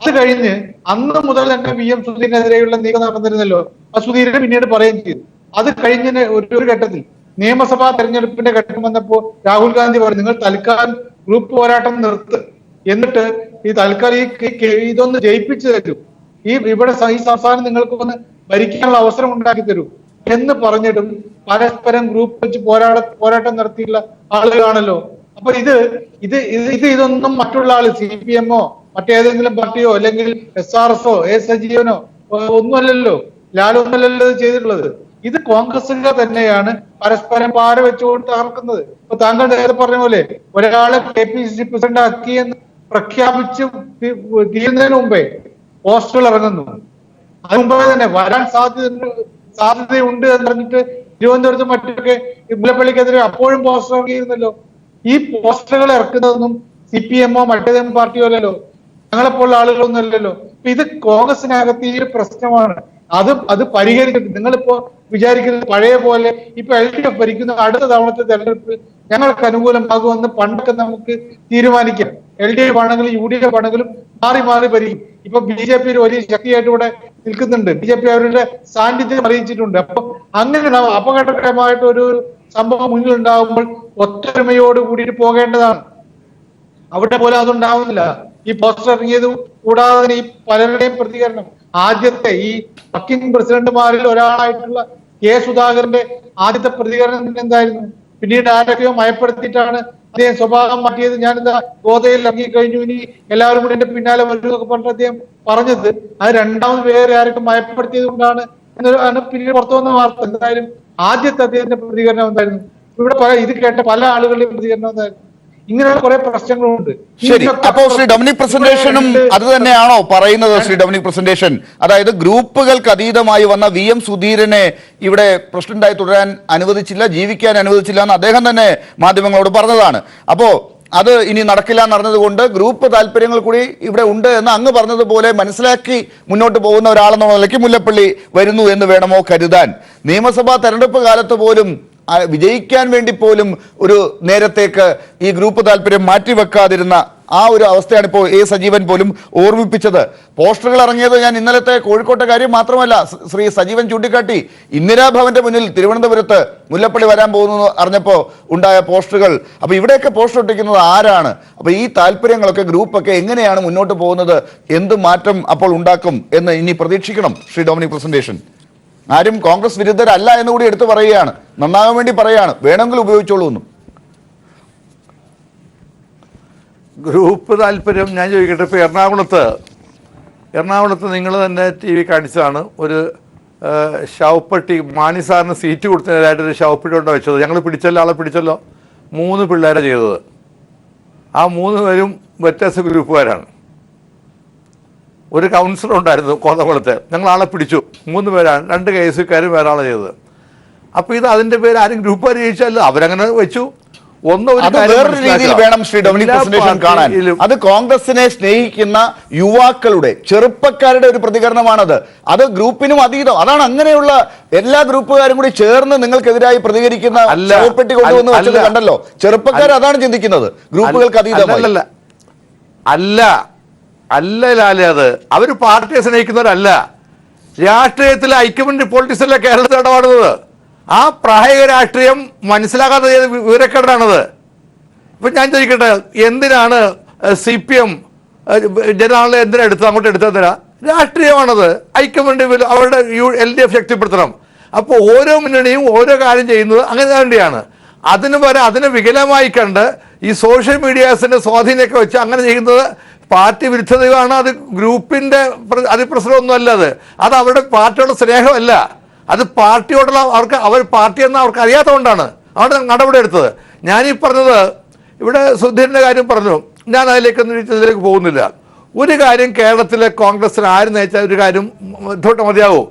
അത് കഴിഞ്ഞ് അന്ന് മുതൽ തന്നെ വി എം സുധീരനെതിരെയുള്ള നീക്കം നടന്നിരുന്നല്ലോ. ആ സുധീരനെ പിന്നീട് പറയുകയും ചെയ്തു. അത് കഴിഞ്ഞ ഒരു ഘട്ടത്തിൽ നിയമസഭാ തെരഞ്ഞെടുപ്പിന്റെ ഘട്ടം വന്നപ്പോൾ രാഹുൽ ഗാന്ധി പറഞ്ഞു, നിങ്ങൾ തൽക്കാലം ഗ്രൂപ്പ് പോരാട്ടം നിർത്ത്, എന്നിട്ട് ഈ തൽക്കാലം ഇതൊന്ന് ജയിപ്പിച്ചു തരൂ, ഇവിടെ ഈ സംസ്ഥാനം നിങ്ങൾക്കൊന്ന് ഭരിക്കാനുള്ള അവസരം ഉണ്ടാക്കി തരൂ എന്ന് പറഞ്ഞിട്ടും പരസ്പരം ഗ്രൂപ്പ് വെച്ച് പോരാട്ടം നടത്തിയുള്ള ആളുകളാണല്ലോ. അപ്പൊ ഇതൊന്നും മറ്റുള്ള ആള് CPM മറ്റേതെങ്കിലും പാർട്ടിയോ അല്ലെങ്കിൽ SRSO എ സജീവനോ ഒന്നുമല്ലല്ലോ, ലാലൊന്നുമല്ലല്ലോ ഇത് ചെയ്തിട്ടുള്ളത്. ഇത് കോൺഗ്രസുകാർ തന്നെയാണ് പരസ്പരം പാര വെച്ചുകൊണ്ട് തകർക്കുന്നത്. ഇപ്പൊ താങ്കൾ നേരത്തെ പറഞ്ഞ പോലെ ഒരാളെ KPCC പ്രസിഡന്റ് ആക്കി എന്ന് പ്രഖ്യാപിച്ച് തീരുന്നതിന് മുമ്പേ പോസ്റ്ററുകൾ ഇറങ്ങുന്നു. അതിന് മുമ്പേ തന്നെ വരാൻ സാധ്യതയുണ്ട് എന്ന് പറഞ്ഞിട്ട് തിരുവനന്തപുരത്ത് മറ്റൊക്കെ മുല്ലപ്പള്ളിക്കെതിരെ അപ്പോഴും പോസ്റ്റർ ഇറങ്ങിയിരുന്നല്ലോ. ഈ പോസ്റ്ററുകൾ ഇറക്കുന്നതൊന്നും CPM മറ്റേതെങ്കിലും പാർട്ടിയോ അല്ലല്ലോ, ഞങ്ങളെപ്പോലുള്ള ആളുകളൊന്നും അല്ലല്ലോ. ഇത് കോൺഗ്രസിനകത്ത് ഈ ഒരു പ്രശ്നമാണ്. അത് പരിഹരിച്ചിട്ട് നിങ്ങളിപ്പോ വിചാരിക്കുന്നത് പഴയ പോലെ ഇപ്പൊ LDF ഭരിക്കുന്ന അടുത്ത തവണത്തെ തെരഞ്ഞെടുപ്പ് ഞങ്ങൾക്ക് അനുകൂലമാകുമെന്ന് പണ്ടൊക്കെ നമുക്ക് തീരുമാനിക്കാം. LDF ആണെങ്കിലും UDF ആണെങ്കിലും മാറി മാറി ഭരിക്കും. ഇപ്പൊ BJP വലിയ ശക്തിയായിട്ട് ഇവിടെ നിൽക്കുന്നുണ്ട്. BJP അവരുടെ സാന്നിധ്യം അറിയിച്ചിട്ടുണ്ട്. അപ്പൊ അങ്ങനെ അപകടകരമായിട്ട് ഒരു സംഭവം മുന്നിൽ ഉണ്ടാകുമ്പോൾ ഒത്തൊരുമയോട് കൂടിയിട്ട് പോകേണ്ടതാണ്. അവിടെ പോലെ അതുണ്ടാവുന്നില്ല. ഈ പോസ്റ്റർ ഇറങ്ങിയത് കൂടാതെ ഈ പലരുടെയും പ്രതികരണം, ആദ്യത്തെ ഈ വർക്കിംഗ് പ്രസിഡന്റുമാരിൽ ഒരാളായിട്ടുള്ള K. സുധാകരന്റെ ആദ്യത്തെ പ്രതികരണം എന്തായിരുന്നു? പിന്നീട് ആരൊക്കെയോ മയപ്പെടുത്തിയിട്ടാണ് അദ്ദേഹം സ്വഭാവം മാറ്റിയത്. ഞാനിതാ ഗോതയിൽ ഇറങ്ങിക്കഴിഞ്ഞു, ഇനി എല്ലാവരും കൂടി എന്റെ പിന്നാലെ വരും എന്നൊക്കെ പറഞ്ഞിട്ട് അദ്ദേഹം പറഞ്ഞത്. അത് രണ്ടാമത് വേറെ ആരൊക്കെ മയപ്പെടുത്തിയത് കൊണ്ടാണ് എന്നാണ് പിന്നീട് പുറത്തു വന്ന വാർത്ത. എന്തായാലും ആദ്യത്തെ അദ്ദേഹത്തിന്റെ പ്രതികരണം എന്തായിരുന്നു? ഇവിടെ ഇത് കേട്ട പല ആളുകളുടെയും പ്രതികരണം എന്തായിരുന്നു? ഇങ്ങനെയുള്ള കുറെ പ്രശ്നങ്ങളുണ്ട്. ശരി, അപ്പോ ശ്രീ ഡൊമിനിക് പ്രസന്റേഷനും അത് തന്നെയാണോ പറയുന്നത്? ശ്രീ ഡൊമിനിക് പ്രസന്റേഷൻ, അതായത് ഗ്രൂപ്പുകൾക്ക് അതീതമായി വന്ന VM സുധീരനെ ഇവിടെ പ്രസിഡന്റായി തുടരാൻ അനുവദിച്ചില്ല, ജീവിക്കാൻ അനുവദിച്ചില്ല എന്ന് അദ്ദേഹം തന്നെ മാധ്യമങ്ങളോട് പറഞ്ഞതാണ്. അപ്പോ അത് ഇനി നടക്കില്ല എന്നറിഞ്ഞതുകൊണ്ട് ഗ്രൂപ്പ് താല്പര്യങ്ങൾ കൂടി ഇവിടെ ഉണ്ട് എന്ന് അങ്ങ് പറഞ്ഞതുപോലെ മനസ്സിലാക്കി മുന്നോട്ട് പോകുന്ന ഒരാളെന്നുള്ള നിലയ്ക്ക് മുല്ലപ്പള്ളി വരുന്നു എന്ന് വേണമോ കരുതാൻ? നിയമസഭാ തെരഞ്ഞെടുപ്പ് കാലത്ത് പോലും വിജയിക്കാൻ വേണ്ടി പോലും ഒരു നേരത്തേക്ക് ഈ ഗ്രൂപ്പ് താല്പര്യം മാറ്റിവെക്കാതിരുന്ന ആ ഒരു അവസ്ഥയാണ് ഇപ്പോൾ A. സജീവൻ പോലും ഓർമ്മിപ്പിച്ചത്. പോസ്റ്ററുകൾ ഇറങ്ങിയത് ഞാൻ ഇന്നലത്തെ കോഴിക്കോട്ടെ കാര്യം മാത്രമല്ല ശ്രീ സജീവൻ ചൂണ്ടിക്കാട്ടി. ഇന്ദിരാഭവന്റെ മുന്നിൽ തിരുവനന്തപുരത്ത് മുല്ലപ്പള്ളി വരാൻ പോകുന്നു അറിഞ്ഞപ്പോൾ ഉണ്ടായ പോസ്റ്ററുകൾ. അപ്പൊ ഇവിടെയൊക്കെ പോസ്റ്റർ ഒട്ടിക്കുന്നത് ആരാണ്? അപ്പൊ ഈ താല്പര്യങ്ങളൊക്കെ ഗ്രൂപ്പൊക്കെ എങ്ങനെയാണ് മുന്നോട്ട് പോകുന്നത്? എന്ത് മാറ്റം അപ്പോൾ ഉണ്ടാക്കും എന്ന് ഇനി പ്രതീക്ഷിക്കണം ശ്രീ ഡൊമിനിക് പ്രസന്റേഷൻ. ആരും കോൺഗ്രസ് വിരുദ്ധരല്ല എന്ന് കൂടി എടുത്തു പറയുകയാണ്, നന്നാകാൻ വേണ്ടി പറയുകയാണ്, വേണമെങ്കിൽ ഉപയോഗിച്ചോളൂ എന്നും. ഗ്രൂപ്പ് താല്പര്യം ഞാൻ ചോദിക്കട്ടെ. ഇപ്പോൾ എറണാകുളത്ത് നിങ്ങൾ തന്നെ TV കാണിച്ചതാണ്. ഒരു ശവപ്പെട്ടി മാണി സാറിന് സീറ്റ് കൊടുത്തതിനായിട്ടൊരു ശവപ്പെട്ടി കൊണ്ട് വെച്ചത്. ഞങ്ങൾ പിടിച്ചല്ലോ, ആളെ പിടിച്ചല്ലോ. 3 പിള്ളേരെ ചെയ്തത്. ആ 3 പേരും വ്യത്യസ്ത ഗ്രൂപ്പുകാരാണ്. ഒരു കൗൺസിലർ ഉണ്ടായിരുന്നു കോതകുളത്തെ, ഞങ്ങൾ ആളെ പിടിച്ചു. 3 പേരാണ്, 2 കേസുകാരും വേറെ ആളെ ചെയ്തത്. അപ്പോൾ ഇത് അതിൻ്റെ പേര് ആരും ഗ്രൂപ്പുകാർ ജയിച്ചല്ലോ, അവരങ്ങനെ വെച്ചു. വേറൊരു രീതിയിൽ വേണം ശ്രീ ഡൊമിനിക് പ്രസന്റേഷൻ കാണാൻ. അത് കോൺഗ്രസിനെ സ്നേഹിക്കുന്ന യുവാക്കളുടെ ചെറുപ്പക്കാരുടെ ഒരു പ്രതികരണമാണത്. അത് ഗ്രൂപ്പിനും അതീതം. അതാണ് അങ്ങനെയുള്ള എല്ലാ ഗ്രൂപ്പുകാരും കൂടി ചേർന്ന് നിങ്ങൾക്കെതിരായി പ്രതികരിക്കുന്ന ശവപ്പെട്ടി കൊണ്ടുവന്ന് വെച്ചത് കണ്ടല്ലോ. ചെറുപ്പക്കാർ അതാണ് ചിന്തിക്കുന്നത്, ഗ്രൂപ്പുകൾക്ക് അതീതമല്ല. അല്ല ലാലെ, അത് അവർ പാർട്ടിയെ സ്നേഹിക്കുന്നവരല്ല. രാഷ്ട്രീയത്തിലെ ഐക്യമുണ്ട് പൊളിറ്റിക്സല്ല കേരളത്തിൽ ഇടപെടുന്നത്. ആ പ്രായോഗിക രാഷ്ട്രീയം മനസ്സിലാക്കാത്ത വിവരക്കേടാണത്. ഇപ്പം ഞാൻ ചോദിക്കട്ടെ, എന്തിനാണ് CPM ജനറൽ എന്തിനാ എടുത്തത്? അങ്ങോട്ട് എടുത്തതിനാ? രാഷ്ട്രീയമാണത്. ഐക്യമുണ്ട് അവരുടെ LDF ശക്തിപ്പെടുത്തണം. അപ്പോൾ ഓരോ മുന്നണിയും ഓരോ കാര്യം ചെയ്യുന്നത് അങ്ങനെ വേണ്ടിയാണ്. അതിന് വികലമായി കണ്ട് ഈ സോഷ്യൽ മീഡിയാസിന്റെ സ്വാധീനമൊക്കെ വെച്ച് അങ്ങനെ ചെയ്യുന്നത് പാർട്ടി വിരുദ്ധതയാണ്. അത് ഗ്രൂപ്പിന്റെ അതിപ്രസരമൊന്നുമല്ല. അത് അവരുടെ പാർട്ടിയോടുള്ള സ്നേഹമല്ല. അത് പാർട്ടിയോടുള്ള അവർ പാർട്ടി എന്ന് അവർക്ക് അറിയാത്തതുകൊണ്ടാണ് അവിടെ നടപടി എടുത്തത്. ഞാനീ പറഞ്ഞത് ഇവിടെ സുധീരൻ്റെ കാര്യം പറഞ്ഞു, ഞാൻ അതിലേക്ക് പോകുന്നില്ല. ഒരു കാര്യം കേരളത്തിലെ കോൺഗ്രസിന് ആര് നയിച്ചാൽ ഒരു കാര്യം തൊട്ട് മതിയാവൂ.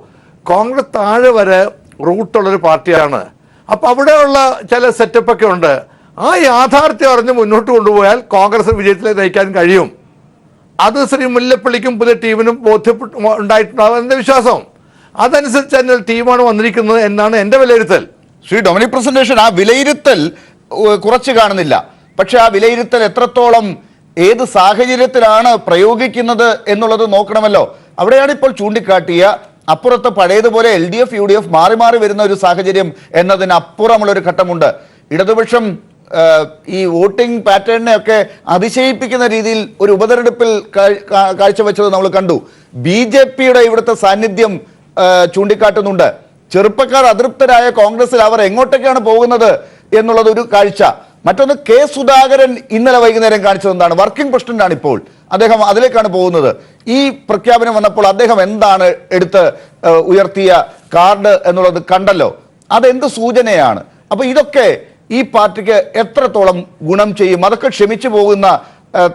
കോൺഗ്രസ് താഴെ വരെ റൂട്ടുള്ളൊരു പാർട്ടിയാണ്. അപ്പം അവിടെയുള്ള ചില സെറ്റപ്പൊക്കെ ഉണ്ട്. ആ യാഥാർത്ഥ്യം അറിഞ്ഞ് മുന്നോട്ട് കൊണ്ടുപോയാൽ കോൺഗ്രസ് വിജയത്തിലേക്ക് നയിക്കാൻ കഴിയും. അത് ശ്രീ മുല്ലപ്പള്ളിക്കും പുതിയ ടീമിനും ഉണ്ടായിട്ടുണ്ടാവും എൻ്റെ വിശ്വാസം. അതനുസരിച്ച് തന്നെ ടീമാണ് വന്നിരിക്കുന്നത് എന്നാണ് എൻ്റെ വിലയിരുത്തൽ. ശ്രീ ഡൊമിനിക് പ്രസന്റേഷൻ, ആ വിലയിരുത്തൽ കുറച്ച് കാണുന്നില്ല. പക്ഷെ ആ വിലയിരുത്തൽ എത്രത്തോളം ഏത് സാഹചര്യത്തിലാണ് പ്രയോഗിക്കുന്നത് എന്നുള്ളത് നോക്കണമല്ലോ. അവിടെയാണ് ഇപ്പോൾ ചൂണ്ടിക്കാട്ടിയ അപ്പുറത്ത് പഴയതുപോലെ LDF UDF മാറി മാറി വരുന്ന ഒരു സാഹചര്യം എന്നതിനപ്പുറമുള്ളൊരു ഘട്ടമുണ്ട്. ഇടതുപക്ഷം ഈ വോട്ടിംഗ് പാറ്റേണിനെ ഒക്കെ അതിശയിപ്പിക്കുന്ന രീതിയിൽ ഒരു ഉപതെരഞ്ഞെടുപ്പിൽ കാഴ്ചവെച്ചത് നമ്മൾ കണ്ടു. BJPയുടെ ഇവിടുത്തെ സാന്നിധ്യം ചൂണ്ടിക്കാട്ടുന്നുണ്ട്. ചെറുപ്പക്കാർ അതൃപ്തരായ കോൺഗ്രസിൽ അവർ എങ്ങോട്ടേക്കാണ് പോകുന്നത് എന്നുള്ളത് ഒരു കാഴ്ച. മറ്റൊന്ന്, K. സുധാകരൻ ഇന്നലെ വൈകുന്നേരം കാണിച്ചത് എന്താണ്? വർക്കിംഗ് പ്രസിഡന്റാണ് ഇപ്പോൾ, അദ്ദേഹം അതിലേക്കാണ് പോകുന്നത്. ഈ പ്രഖ്യാപനം വന്നപ്പോൾ അദ്ദേഹം എന്താണ് എടുത്ത് ഉയർത്തിയ കാർഡ് എന്നുള്ളത് കണ്ടല്ലോ. അതെന്ത് സൂചനയാണ്? അപ്പൊ ഇതൊക്കെ ഈ പാർട്ടിക്ക് എത്രത്തോളം ഗുണം ചെയ്യും? അതൊക്കെ ക്ഷമിച്ചു പോകുന്ന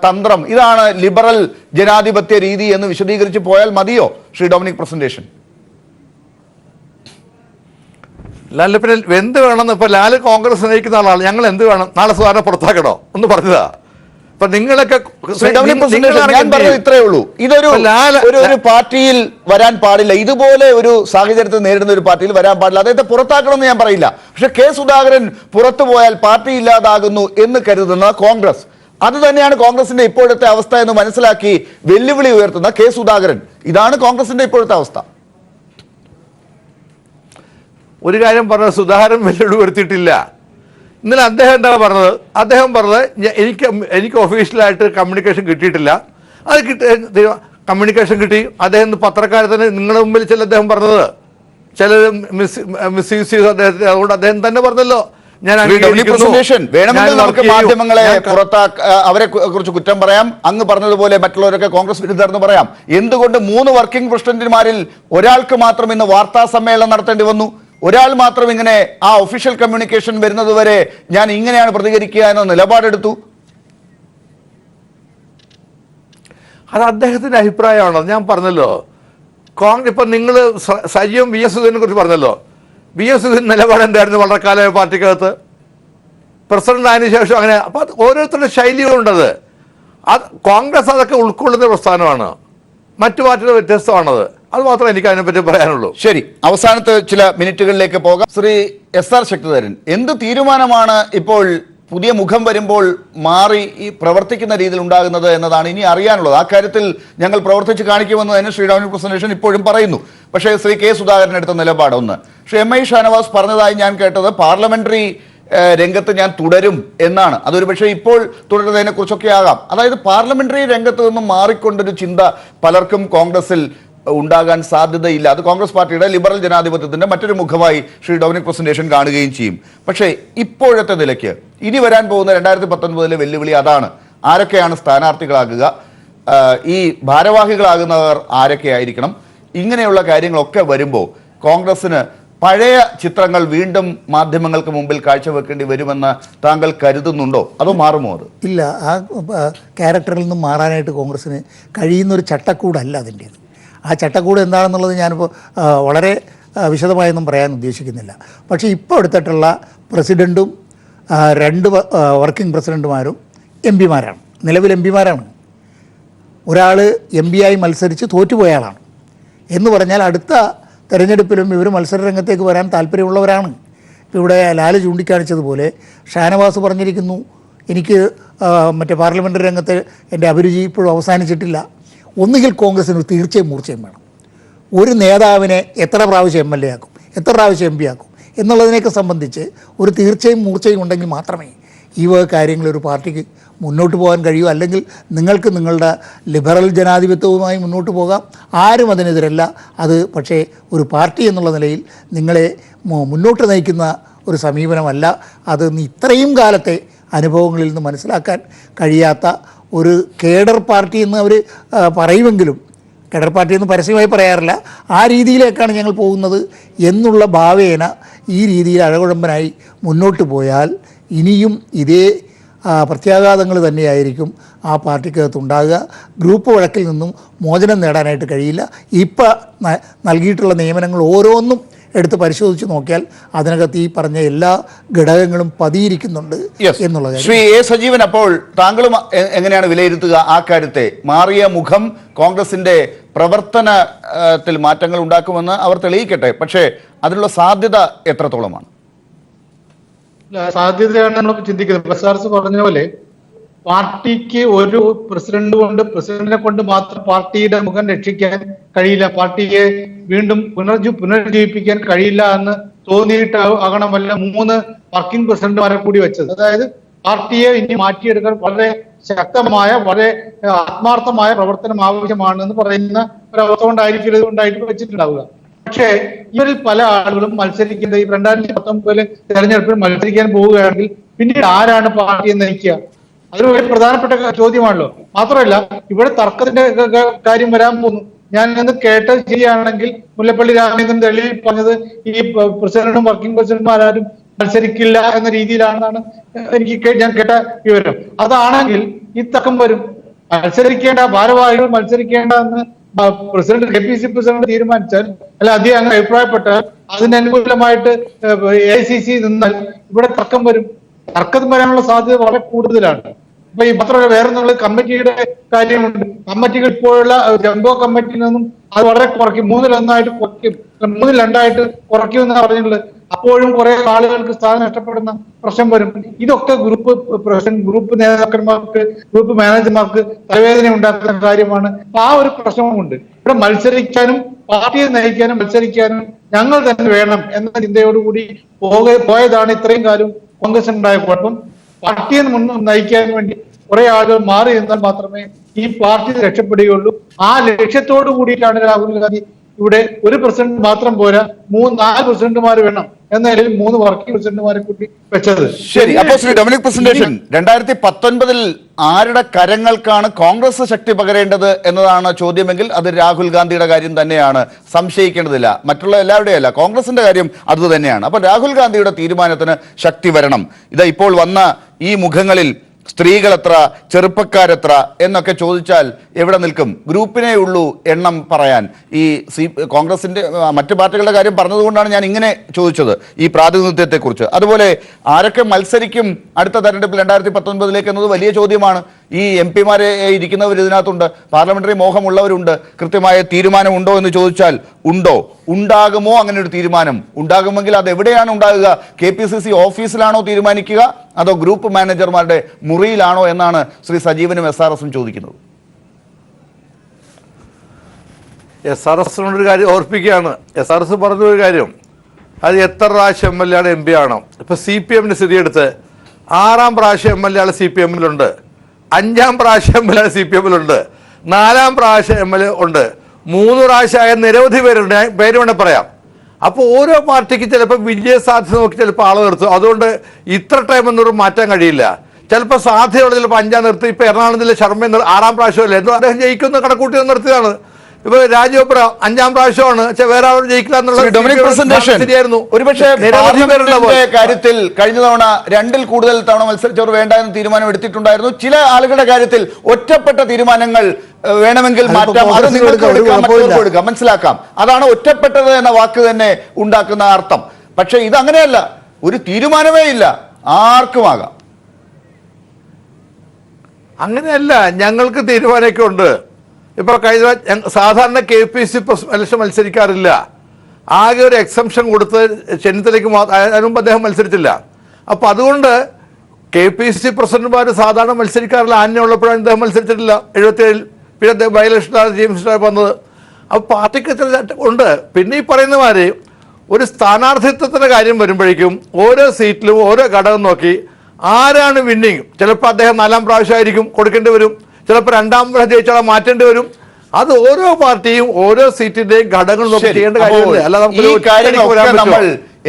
തന്ത്രം, ഇതാണ് ലിബറൽ ജനാധിപത്യ രീതി എന്ന് വിശദീകരിച്ച് പോയാൽ മതിയോ ശ്രീ ഡൊമിനിക് പ്രസന്റേഷൻ? ലാലിന് പിന്നെ എന്ത് വേണമെന്ന് ഇപ്പൊ ലാല് കോൺഗ്രസ് നയിക്കുന്ന ആളാണ്. ഞങ്ങൾ എന്ത് വേണം? നാളെ സുധാകരനെ പുറത്താക്കണോ? ഒന്ന് പറഞ്ഞതാ. അപ്പൊ നിങ്ങളൊക്കെ ഞാൻ പറഞ്ഞത് ഇത്രയേ ഉള്ളൂ. ഇതൊരു ഒരു പാർട്ടിയിൽ വരാൻ പാടില്ല, ഇതുപോലെ ഒരു സാഹചര്യത്തെ നേരിടുന്ന ഒരു പാർട്ടിയിൽ വരാൻ പാടില്ല. അദ്ദേഹത്തെ പുറത്താക്കണമെന്ന് ഞാൻ പറയില്ല. പക്ഷെ കെ സുധാകരൻ പുറത്തു പോയാൽ പാർട്ടി ഇല്ലാതാകുന്നു എന്ന് കരുതുന്ന കോൺഗ്രസ്, അത് തന്നെയാണ് കോൺഗ്രസിന്റെ ഇപ്പോഴത്തെ അവസ്ഥ എന്ന് മനസ്സിലാക്കി വെല്ലുവിളി ഉയർത്തുന്ന കെ സുധാകരൻ. ഇതാണ് കോൺഗ്രസിന്റെ ഇപ്പോഴത്തെ അവസ്ഥ. ഒരു കാര്യം പറഞ്ഞത്, സുധാകരൻ വെല്ലുവിളി ഉയർത്തിയിട്ടില്ല. ഇന്നലെ അദ്ദേഹം എന്താണ് പറഞ്ഞത്? അദ്ദേഹം പറഞ്ഞത് എനിക്ക് ഒഫീഷ്യലായിട്ട് കമ്മ്യൂണിക്കേഷൻ കിട്ടിയിട്ടില്ല, അത് കമ്മ്യൂണിക്കേഷൻ കിട്ടി. അദ്ദേഹം പത്രക്കാരെ തന്നെ നിങ്ങളുടെ മുമ്പിൽ ചില അദ്ദേഹം പറഞ്ഞത് ചില മിസ്യൂസ് ചെയ്തു അദ്ദേഹത്തെ. അതുകൊണ്ട് അദ്ദേഹം തന്നെ പറഞ്ഞല്ലോ വേണമെങ്കിൽ നമുക്ക് മാധ്യമങ്ങളെ അവരെ കുറിച്ച് കുറ്റം പറയാം, അങ്ങ് പറഞ്ഞതുപോലെ മറ്റുള്ളവരൊക്കെ കോൺഗ്രസ് വിരുദ്ധരെന്ന് പറയാം. എന്തുകൊണ്ട് 3 വർക്കിംഗ് പ്രസിഡന്റുമാരിൽ ഒരാൾക്ക് മാത്രം ഇന്ന് വാർത്താ സമ്മേളനം നടത്തേണ്ടി വന്നു? ഒരാൾ മാത്രം ഇങ്ങനെ ആ ഒഫീഷ്യൽ കമ്മ്യൂണിക്കേഷൻ വരുന്നത് വരെ ഞാൻ ഇങ്ങനെയാണ് പ്രതികരിക്കുക എന്ന നിലപാടെടുത്തു? അത് അദ്ദേഹത്തിന്റെ അഭിപ്രായമാണോ? ഞാൻ പറഞ്ഞല്ലോ, ഇപ്പൊ നിങ്ങൾ സജീവം വി എസ് സുധീരനെ കുറിച്ച് പറഞ്ഞല്ലോ. വി എസ് സുധീരൻ നിലപാട് എന്തായിരുന്നു വളരെ കാലമായ പാർട്ടിക്കകത്ത്? പ്രസിഡന്റ് ആയതിനു ശേഷം അങ്ങനെ. അപ്പൊ ഓരോരുത്തരുടെ ശൈലികളുണ്ടത്. കോൺഗ്രസ് അതൊക്കെ ഉൾക്കൊള്ളുന്ന പ്രസ്ഥാനമാണ്, മറ്റു പാർട്ടികൾ വ്യത്യസ്തമാണത്. അത് മാത്രമേ എനിക്ക് അതിനെപ്പറ്റി പറയാനുള്ളൂ. ശരി, അവസാനത്തെ ചില മിനിറ്റുകളിലേക്ക് പോകാം. ശ്രീ SR ശക്തിധരൻ, എന്ത് തീരുമാനമാണ് ഇപ്പോൾ പുതിയ മുഖം വരുമ്പോൾ മാറി ഈ പ്രവർത്തിക്കുന്ന രീതിയിൽ ഉണ്ടാകുന്നത് എന്നതാണ് ഇനി അറിയാനുള്ളത്. ആ കാര്യത്തിൽ ഞങ്ങൾ പ്രവർത്തിച്ച് കാണിക്കുമെന്ന് തന്നെ ശ്രീ ഡോമിനിക് പ്രസന്റേഷൻ ഇപ്പോഴും പറയുന്നു. പക്ഷേ ശ്രീ കെ സുധാകരൻ എടുത്ത നിലപാട് ഒന്ന്. ശ്രീ MI ഷാനവാസ് പറഞ്ഞതായി ഞാൻ കേട്ടത് പാർലമെന്ററി രംഗത്ത് ഞാൻ തുടരും എന്നാണ്. അതൊരു പക്ഷേ ഇപ്പോൾ തുടരുന്നതിനെ കുറിച്ചൊക്കെ ആകാം. അതായത് പാർലമെന്ററി രംഗത്ത് നിന്നും മാറിക്കൊണ്ടൊരു ചിന്ത പലർക്കും കോൺഗ്രസിൽ ഉണ്ടാകാൻ സാധ്യതയില്ല. അത് കോൺഗ്രസ് പാർട്ടിയുടെ ലിബറൽ ജനാധിപത്യത്തിന്റെ മറ്റൊരു മുഖമായി ശ്രീ ഡൊമിനിക് പ്രസന്റേഷൻ കാണുകയും ചെയ്യും. പക്ഷേ ഇപ്പോഴത്തെ നിലയ്ക്ക് ഇനി വരാൻ പോകുന്ന 2019 വെല്ലുവിളി അതാണ്. ആരൊക്കെയാണ് സ്ഥാനാർത്ഥികളാകുക, ഈ ഭാരവാഹികളാകുന്നവർ ആരൊക്കെ ആയിരിക്കണം, ഇങ്ങനെയുള്ള കാര്യങ്ങളൊക്കെ വരുമ്പോൾ കോൺഗ്രസിന് പഴയ ചിത്രങ്ങൾ വീണ്ടും മാധ്യമങ്ങൾക്ക് മുമ്പിൽ കാഴ്ചവെക്കേണ്ടി വരുമെന്ന് താങ്കൾ കരുതുന്നുണ്ടോ? അതോ മാറുമോ? അത് ഇല്ല, ആ ക്യാരക്ടറിൽ നിന്നും മാറാനായിട്ട് കോൺഗ്രസിന് കഴിയുന്നൊരു ചട്ടക്കൂടല്ല അതിൻ്റേത്. ആ ചട്ടക്കൂട് എന്താണെന്നുള്ളത് ഞാനിപ്പോൾ വളരെ വിശദമായൊന്നും പറയാൻ ഉദ്ദേശിക്കുന്നില്ല. പക്ഷേ ഇപ്പോൾ എടുത്തിട്ടുള്ള പ്രസിഡൻറ്റും 2 വർക്കിംഗ് പ്രസിഡൻറ്റുമാരും MP-മാരാണ്, നിലവിൽ MP-മാരാണ്. ഒരാൾ MP ആയി മത്സരിച്ച് തോറ്റുപോയ ആളാണ് എന്ന് പറഞ്ഞാൽ അടുത്ത തെരഞ്ഞെടുപ്പിലും ഇവർ മത്സര രംഗത്തേക്ക് വരാൻ താല്പര്യമുള്ളവരാണ്. ഇപ്പോൾ ഇവിടെ ലാല് ചൂണ്ടിക്കാണിച്ചതുപോലെ ഷാനവാസ് പറഞ്ഞിരിക്കുന്നു, എനിക്ക് മറ്റേ പാർലമെൻ്ററി രംഗത്ത് എൻ്റെ അഭിരുചി ഇപ്പോഴും അവസാനിച്ചിട്ടില്ല. ഒന്നുകിൽ കോൺഗ്രസിന് തീർച്ചയായും മൂർച്ചയും വേണം. ഒരു നേതാവിനെ എത്ര പ്രാവശ്യം MLA ആക്കും, എത്ര പ്രാവശ്യം MP ആക്കും എന്നുള്ളതിനെയൊക്കെ സംബന്ധിച്ച് ഒരു തീർച്ചയും മൂർച്ചയും ഉണ്ടെങ്കിൽ മാത്രമേ ഈ വക കാര്യങ്ങൾ ഒരു പാർട്ടിക്ക് മുന്നോട്ട് പോകാൻ കഴിയൂ. അല്ലെങ്കിൽ നിങ്ങൾക്ക് നിങ്ങളുടെ ലിബറൽ ജനാധിപത്യവുമായി മുന്നോട്ട് പോകാം, ആരും അതിനെതിരല്ല. അത് പക്ഷേ ഒരു പാർട്ടി എന്നുള്ള നിലയിൽ നിങ്ങളെ മുന്നോട്ട് നയിക്കുന്ന ഒരു സമീപനമല്ല. അത് ഇത്രയും കാലത്തെ അനുഭവങ്ങളിൽ നിന്ന് മനസ്സിലാക്കാൻ കഴിയാത്ത ഒരു കേഡർ പാർട്ടി എന്ന് അവർ പറയുമെങ്കിലും, കേഡർ പാർട്ടി എന്ന് പരസ്യമായി പറയാറില്ല, ആ രീതിയിലേക്കാണ് ഞങ്ങൾ പോകുന്നത് എന്നുള്ള ഭാവേന ഈ രീതിയിൽ അഴകുഴമ്പനായി മുന്നോട്ട് പോയാൽ ഇനിയും ഇതേ പ്രത്യാഘാതങ്ങൾ തന്നെയായിരിക്കും ആ പാർട്ടിക്കകത്തുണ്ടാകുക. ഗ്രൂപ്പ് വഴക്കിൽ നിന്നും മോചനം നേടാനായിട്ട് കഴിയില്ല. ഇപ്പം നൽകിയിട്ടുള്ള നിയമനങ്ങൾ ഓരോന്നും എടുത്ത് പരിശോധിച്ച് നോക്കിയാൽ അതിനകത്ത് ഈ പറഞ്ഞ എല്ലാ ഘടകങ്ങളും പതിയിരിക്കുന്നുണ്ട് എന്നുള്ള കാര്യം. ശ്രീ A സജീവൻ, അപ്പോൾ താങ്കളും എങ്ങനെയാണ് വിലയിരുത്തുക ആ കാര്യത്തെ? മാറിയ മുഖം കോൺഗ്രസിന്റെ പ്രവർത്തനത്തിൽ മാറ്റങ്ങൾ ഉണ്ടാക്കുമെന്ന് അവർ തെളിയിക്കട്ടെ, പക്ഷേ അതിനുള്ള സാധ്യത എത്രത്തോളമാണ്? സാധ്യതയാണ് നമ്മൾ ചിന്തിക്കുന്നത്. പ്രസാർസ് പറഞ്ഞ പോലെ പാർട്ടിക്ക് ഒരു പ്രസിഡന്റിനെ കൊണ്ട് മാത്രം പാർട്ടിയുടെ മുഖം രക്ഷിക്കാൻ കഴിയില്ല, പാർട്ടിയെ വീണ്ടും പുനർജീവിപ്പിക്കാൻ കഴിയില്ല എന്ന് തോന്നിയിട്ട് ആകണമല്ല 3 വർക്കിംഗ് പ്രസിഡന്റുമാരെ കൂടി വെച്ചത്. അതായത് പാർട്ടിയെ ഇനി മാറ്റിയെടുക്കാൻ വളരെ ശക്തമായ, വളരെ ആത്മാർത്ഥമായ പ്രവർത്തനം ആവശ്യമാണെന്ന് പറയുന്ന ഒരവസ്ഥ കൊണ്ടായിരിക്കും വെച്ചിട്ടുണ്ടാവുക. പക്ഷേ ഇവരിൽ പല ആളുകളും മത്സരിക്കുന്നത് ഈ 2019 തെരഞ്ഞെടുപ്പിൽ മത്സരിക്കാൻ പോവുകയാണെങ്കിൽ പിന്നീട് ആരാണ് പാർട്ടിയെ നയിക്കുക? അതൊരു വളരെ പ്രധാനപ്പെട്ട ചോദ്യമാണല്ലോ. മാത്രമല്ല ഇവിടെ തർക്കത്തിന്റെ കാര്യം വരാൻ പോകുന്നു. ഞാൻ ഇന്ന് കേട്ടത് ശരിയാണെങ്കിൽ മുല്ലപ്പള്ളി രാമചന്ദ്രൻ ഡൽഹിയിൽ പറഞ്ഞത് ഈ പ്രസിഡന്റും വർക്കിംഗ് പ്രസിഡന്റുമാരും മത്സരിക്കില്ല എന്ന രീതിയിലാണെന്നാണ് ഞാൻ കേട്ട വിവരം. അതാണെങ്കിൽ ഈ തർക്കം വരും. മത്സരിക്കേണ്ട ഭാരവാഹികൾ മത്സരിക്കേണ്ട എന്ന് പ്രസിഡന്റ് KPC പ്രസിഡന്റ് തീരുമാനിച്ചാൽ, അല്ല അദ്ദേഹം അങ്ങനെ അഭിപ്രായപ്പെട്ടാൽ അതിനനുകൂലമായിട്ട് AICC നിന്നാൽ ഇവിടെ തർക്കം വരും. തർക്കം വരാനുള്ള സാധ്യത വളരെ കൂടുതലാണ്. അപ്പൊ ഈ മാത്രമല്ല വേറെ കമ്മിറ്റിയുടെ കാര്യമുണ്ട്. കമ്മിറ്റികൾ ഇപ്പോഴുള്ള ജംബോ കമ്മിറ്റിയിൽ നിന്നും അത് വളരെ കുറയ്ക്കും, 3-1 കുറയ്ക്കും, 3-2 കുറയ്ക്കുമെന്ന് പറഞ്ഞിട്ടുള്ളത്. അപ്പോഴും കുറെ ആളുകൾക്ക് സ്ഥാനം നഷ്ടപ്പെടുന്ന പ്രശ്നം വരും. ഇതൊക്കെ ഗ്രൂപ്പ് പ്രസിഡന്റ്, ഗ്രൂപ്പ് നേതാക്കന്മാർക്ക്, ഗ്രൂപ്പ് മാനേജർമാർക്ക് തലവേദന ഉണ്ടാക്കുന്ന കാര്യമാണ്. ആ ഒരു പ്രശ്നമുണ്ട്. ഇവിടെ മത്സരിക്കാനും പാർട്ടിയെ നയിക്കാനും മത്സരിക്കാനും ഞങ്ങൾ തന്നെ വേണം എന്ന ചിന്തയോടുകൂടി പോയതാണ് ഇത്രയും കാലം കോൺഗ്രസ് ഉണ്ടായ കുഴപ്പം. പാർട്ടിയെ നയിക്കാൻ വേണ്ടി കുറെ ആളുകൾ മാറി നിന്നാൽ മാത്രമേ ഈ പാർട്ടി രക്ഷപ്പെടുകയുള്ളൂ. ആ ലക്ഷ്യത്തോടു കൂടിയിട്ടാണ് രാഹുൽ ഗാന്ധി ഇവിടെ ഒരു പ്രസിഡന്റ് മാത്രം പോരാ, 3-4 പ്രസിഡന്റുമാർ വേണം എന്ന നിലയിൽ 3 വർക്കിംഗ് പ്രസിഡന്റുമാരെ കൂട്ടി വെച്ചത്. ശരി. അപ്പോൾ ശ്രീ ഡൊമിനിക് പ്രസന്റേഷൻ, 2019 ആരുടെ കരങ്ങൾക്കാണ് കോൺഗ്രസ് ശക്തി പകരേണ്ടത് എന്നതാണ് ചോദ്യമെങ്കിൽ അത് രാഹുൽ ഗാന്ധിയുടെ കാര്യം തന്നെയാണ്, സംശയിക്കേണ്ടതില്ല. മറ്റുള്ള എല്ലാവരുടെയും അല്ല, കോൺഗ്രസിന്റെ കാര്യം അത് തന്നെയാണ്. അപ്പോൾ രാഹുൽ ഗാന്ധിയുടെ തീരുമാനത്തിന് ശക്തി വരണം. ഇതാ ഇപ്പോൾ വന്ന ഈ മുഖങ്ങളിൽ സ്ത്രീകൾ എത്ര, ചെറുപ്പക്കാരെത്ര എന്നൊക്കെ ചോദിച്ചാൽ എവിടെ നിൽക്കും? ഗ്രൂപ്പിനേ ഉള്ളൂ എണ്ണം പറയാൻ. ഈ കോൺഗ്രസിന്റെ മറ്റ് പാർട്ടികളുടെ കാര്യം പറഞ്ഞതുകൊണ്ടാണ് ഞാൻ ഇങ്ങനെ ചോദിച്ചത്, ഈ പ്രാതിനിധ്യത്തെക്കുറിച്ച്. അതുപോലെ ആരൊക്കെ മത്സരിക്കും അടുത്ത തെരഞ്ഞെടുപ്പിൽ 2019 എന്നത് വലിയ ചോദ്യമാണ്. ഈ MP-മാരെ ഇരിക്കുന്നവർ ഇതിനകത്തുണ്ട്, പാർലമെന്ററി മോഹമുള്ളവരുണ്ട്. കൃത്യമായ തീരുമാനമുണ്ടോ എന്ന് ചോദിച്ചാൽ ഉണ്ടോ? ഉണ്ടാകുമോ അങ്ങനെ ഒരു തീരുമാനം? ഉണ്ടാകുമെങ്കിൽ അത് എവിടെയാണ് ഉണ്ടാകുക? KPCC ഓഫീസിലാണോ തീരുമാനിക്കുക, അതോ ഗ്രൂപ്പ് മാനേജർമാരുടെ മുറിയിലാണോ എന്നാണ് ശ്രീ സജീവനും SRSഉം ചോദിക്കുന്നത്. SRSനോടൊരു കാര്യം ഓർപ്പിക്കുകയാണ്. SRS പറഞ്ഞൊരു കാര്യം, അത് എത്ര പ്രാവശ്യം MLA ആണ് MP ആണോ? ഇപ്പൊ CPM-ന്റെ സ്ഥിതി എടുത്ത് 6-ാം പ്രാവശ്യം MLA ആണ് CPM-ലുണ്ട്, 5-ാം പ്രാവശ്യം MLA CPM-ലുണ്ട്, 4-ാം പ്രാവശ്യം MLA ഉണ്ട്, 3 പ്രാവശ്യമായ നിരവധി പേരുണ്ട്, പേര് വേണേൽ പറയാം. അപ്പോൾ ഓരോ പാർട്ടിക്ക് ചിലപ്പോൾ വിജയ സാധ്യത നോക്കി ചിലപ്പോൾ ആളെ നിർത്തും. അതുകൊണ്ട് ഇത്ര ടൈം എന്നൊരു മാറ്റാൻ കഴിയില്ല. ചിലപ്പോൾ സാധ്യതയുള്ള ചിലപ്പോൾ 5-ാം നിർത്തി. ഇപ്പോൾ എറണാകുളത്തിലെ ശർമ്മ 6-ാം പ്രാവശ്യമല്ലേ, എന്തോ അദ്ദേഹം ജയിക്കുന്ന കണക്കൂട്ടി നിർത്തിയതാണ്. ഇപ്പൊ രാജഗോപുര 5-ാം പ്രാവശ്യമാണ്, വേറെ ആളും ജയിക്കില്ല എന്നുള്ള ശരിയായിരുന്നു. ഒരുപക്ഷെ കാര്യത്തിൽ കഴിഞ്ഞ തവണ 2-ൽ കൂടുതൽ തവണ മത്സരിച്ചവർ വേണ്ട എന്ന് തീരുമാനം എടുത്തിട്ടുണ്ടായിരുന്നു. ചില ആളുകളുടെ കാര്യത്തിൽ ഒറ്റപ്പെട്ട തീരുമാനങ്ങൾ വേണമെങ്കിൽ മാറ്റാം, അത് നിങ്ങൾക്ക് കൊടുക്കാം, മനസ്സിലാക്കാം. അതാണ് ഒറ്റപ്പെട്ടത് എന്ന വാക്ക് തന്നെ ഉണ്ടാക്കുന്ന അർത്ഥം. പക്ഷെ ഇതങ്ങനെയല്ല, ഒരു തീരുമാനമേ ഇല്ല, ആർക്കുമാകാം. അങ്ങനെയല്ല, ഞങ്ങൾക്ക് തീരുമാനമൊക്കെ ഉണ്ട്. ഇപ്പൊ കഴിഞ്ഞ സാധാരണ KPC ഇലക്ഷൻ മത്സരിക്കാറില്ല. ആകെ ഒരു എക്സംഷൻ കൊടുത്ത് ചെന്നിത്തലയ്ക്ക് അതിനുമുമ്പ് അദ്ദേഹം മത്സരിച്ചില്ല. അപ്പൊ അതുകൊണ്ട് KPC പ്രസിഡന്റുമാർ സാധാരണ മത്സരിക്കാറില്ല. ആന്യ ഉള്ളപ്പോഴാണ് അദ്ദേഹം മത്സരിച്ചിട്ടില്ല 77-ൽ. പിന്നെ ബൈ ഇലക്ഷനാണ് ജെയിംസ് വന്നത്. അപ്പോൾ പാർട്ടിക്ക് ഉണ്ട്. പിന്നെ ഈ പറയുന്ന മാതിരി ഒരു സ്ഥാനാർത്ഥിത്വത്തിന്റെ കാര്യം വരുമ്പോഴേക്കും ഓരോ സീറ്റിലും ഓരോ ഘടകം നോക്കി ആരാണ് വിന്നിങ്. ചിലപ്പോൾ അദ്ദേഹം 4-ാം പ്രാവശ്യമായിരിക്കും കൊടുക്കേണ്ടി വരും, ചിലപ്പോൾ 2-ാം പ്രാവശ്യം ജയിച്ചാൽ മാറ്റേണ്ടി വരും. അത് ഓരോ പാർട്ടിയും ഓരോ സീറ്റിന്റെയും ഘടകങ്ങൾ നോക്കി ചെയ്യേണ്ട കാര്യമില്ല. അല്ലാതെ നമ്മൾ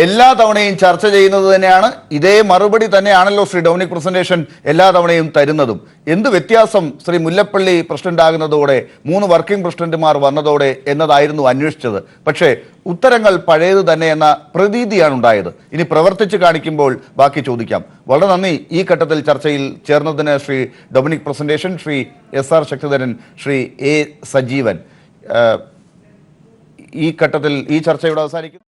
എല്ലാ തവണയും ചർച്ച ചെയ്യുന്നത് തന്നെയാണ്. ഇതേ മറുപടി തന്നെയാണല്ലോ ശ്രീ ഡൊമിനിക് പ്രസന്റേഷൻ എല്ലാ തവണയും തരുന്നതും. എന്ത് വ്യത്യാസം ശ്രീ മുല്ലപ്പള്ളി പ്രസിഡന്റ് ആകുന്നതോടെ, 3 വർക്കിംഗ് പ്രസിഡന്റുമാർ വന്നതോടെ എന്നതായിരുന്നു അന്വേഷിച്ചത്. പക്ഷേ ഉത്തരങ്ങൾ പഴയത് തന്നെ എന്ന പ്രതീതിയാണ് ഉണ്ടായത്. ഇനി പ്രവർത്തിച്ച് കാണിക്കുമ്പോൾ ബാക്കി ചോദിക്കാം. വളരെ നന്ദി ഈ ഘട്ടത്തിൽ ചർച്ചയിൽ ചേർന്നതിന് ശ്രീ ഡൊമിനിക് പ്രസന്റേഷൻ, ശ്രീ SR ശക്തിധരൻ, ശ്രീ A സജീവൻ. ഈ ഘട്ടത്തിൽ ഈ ചർച്ചയോട് അവസാനിക്കും.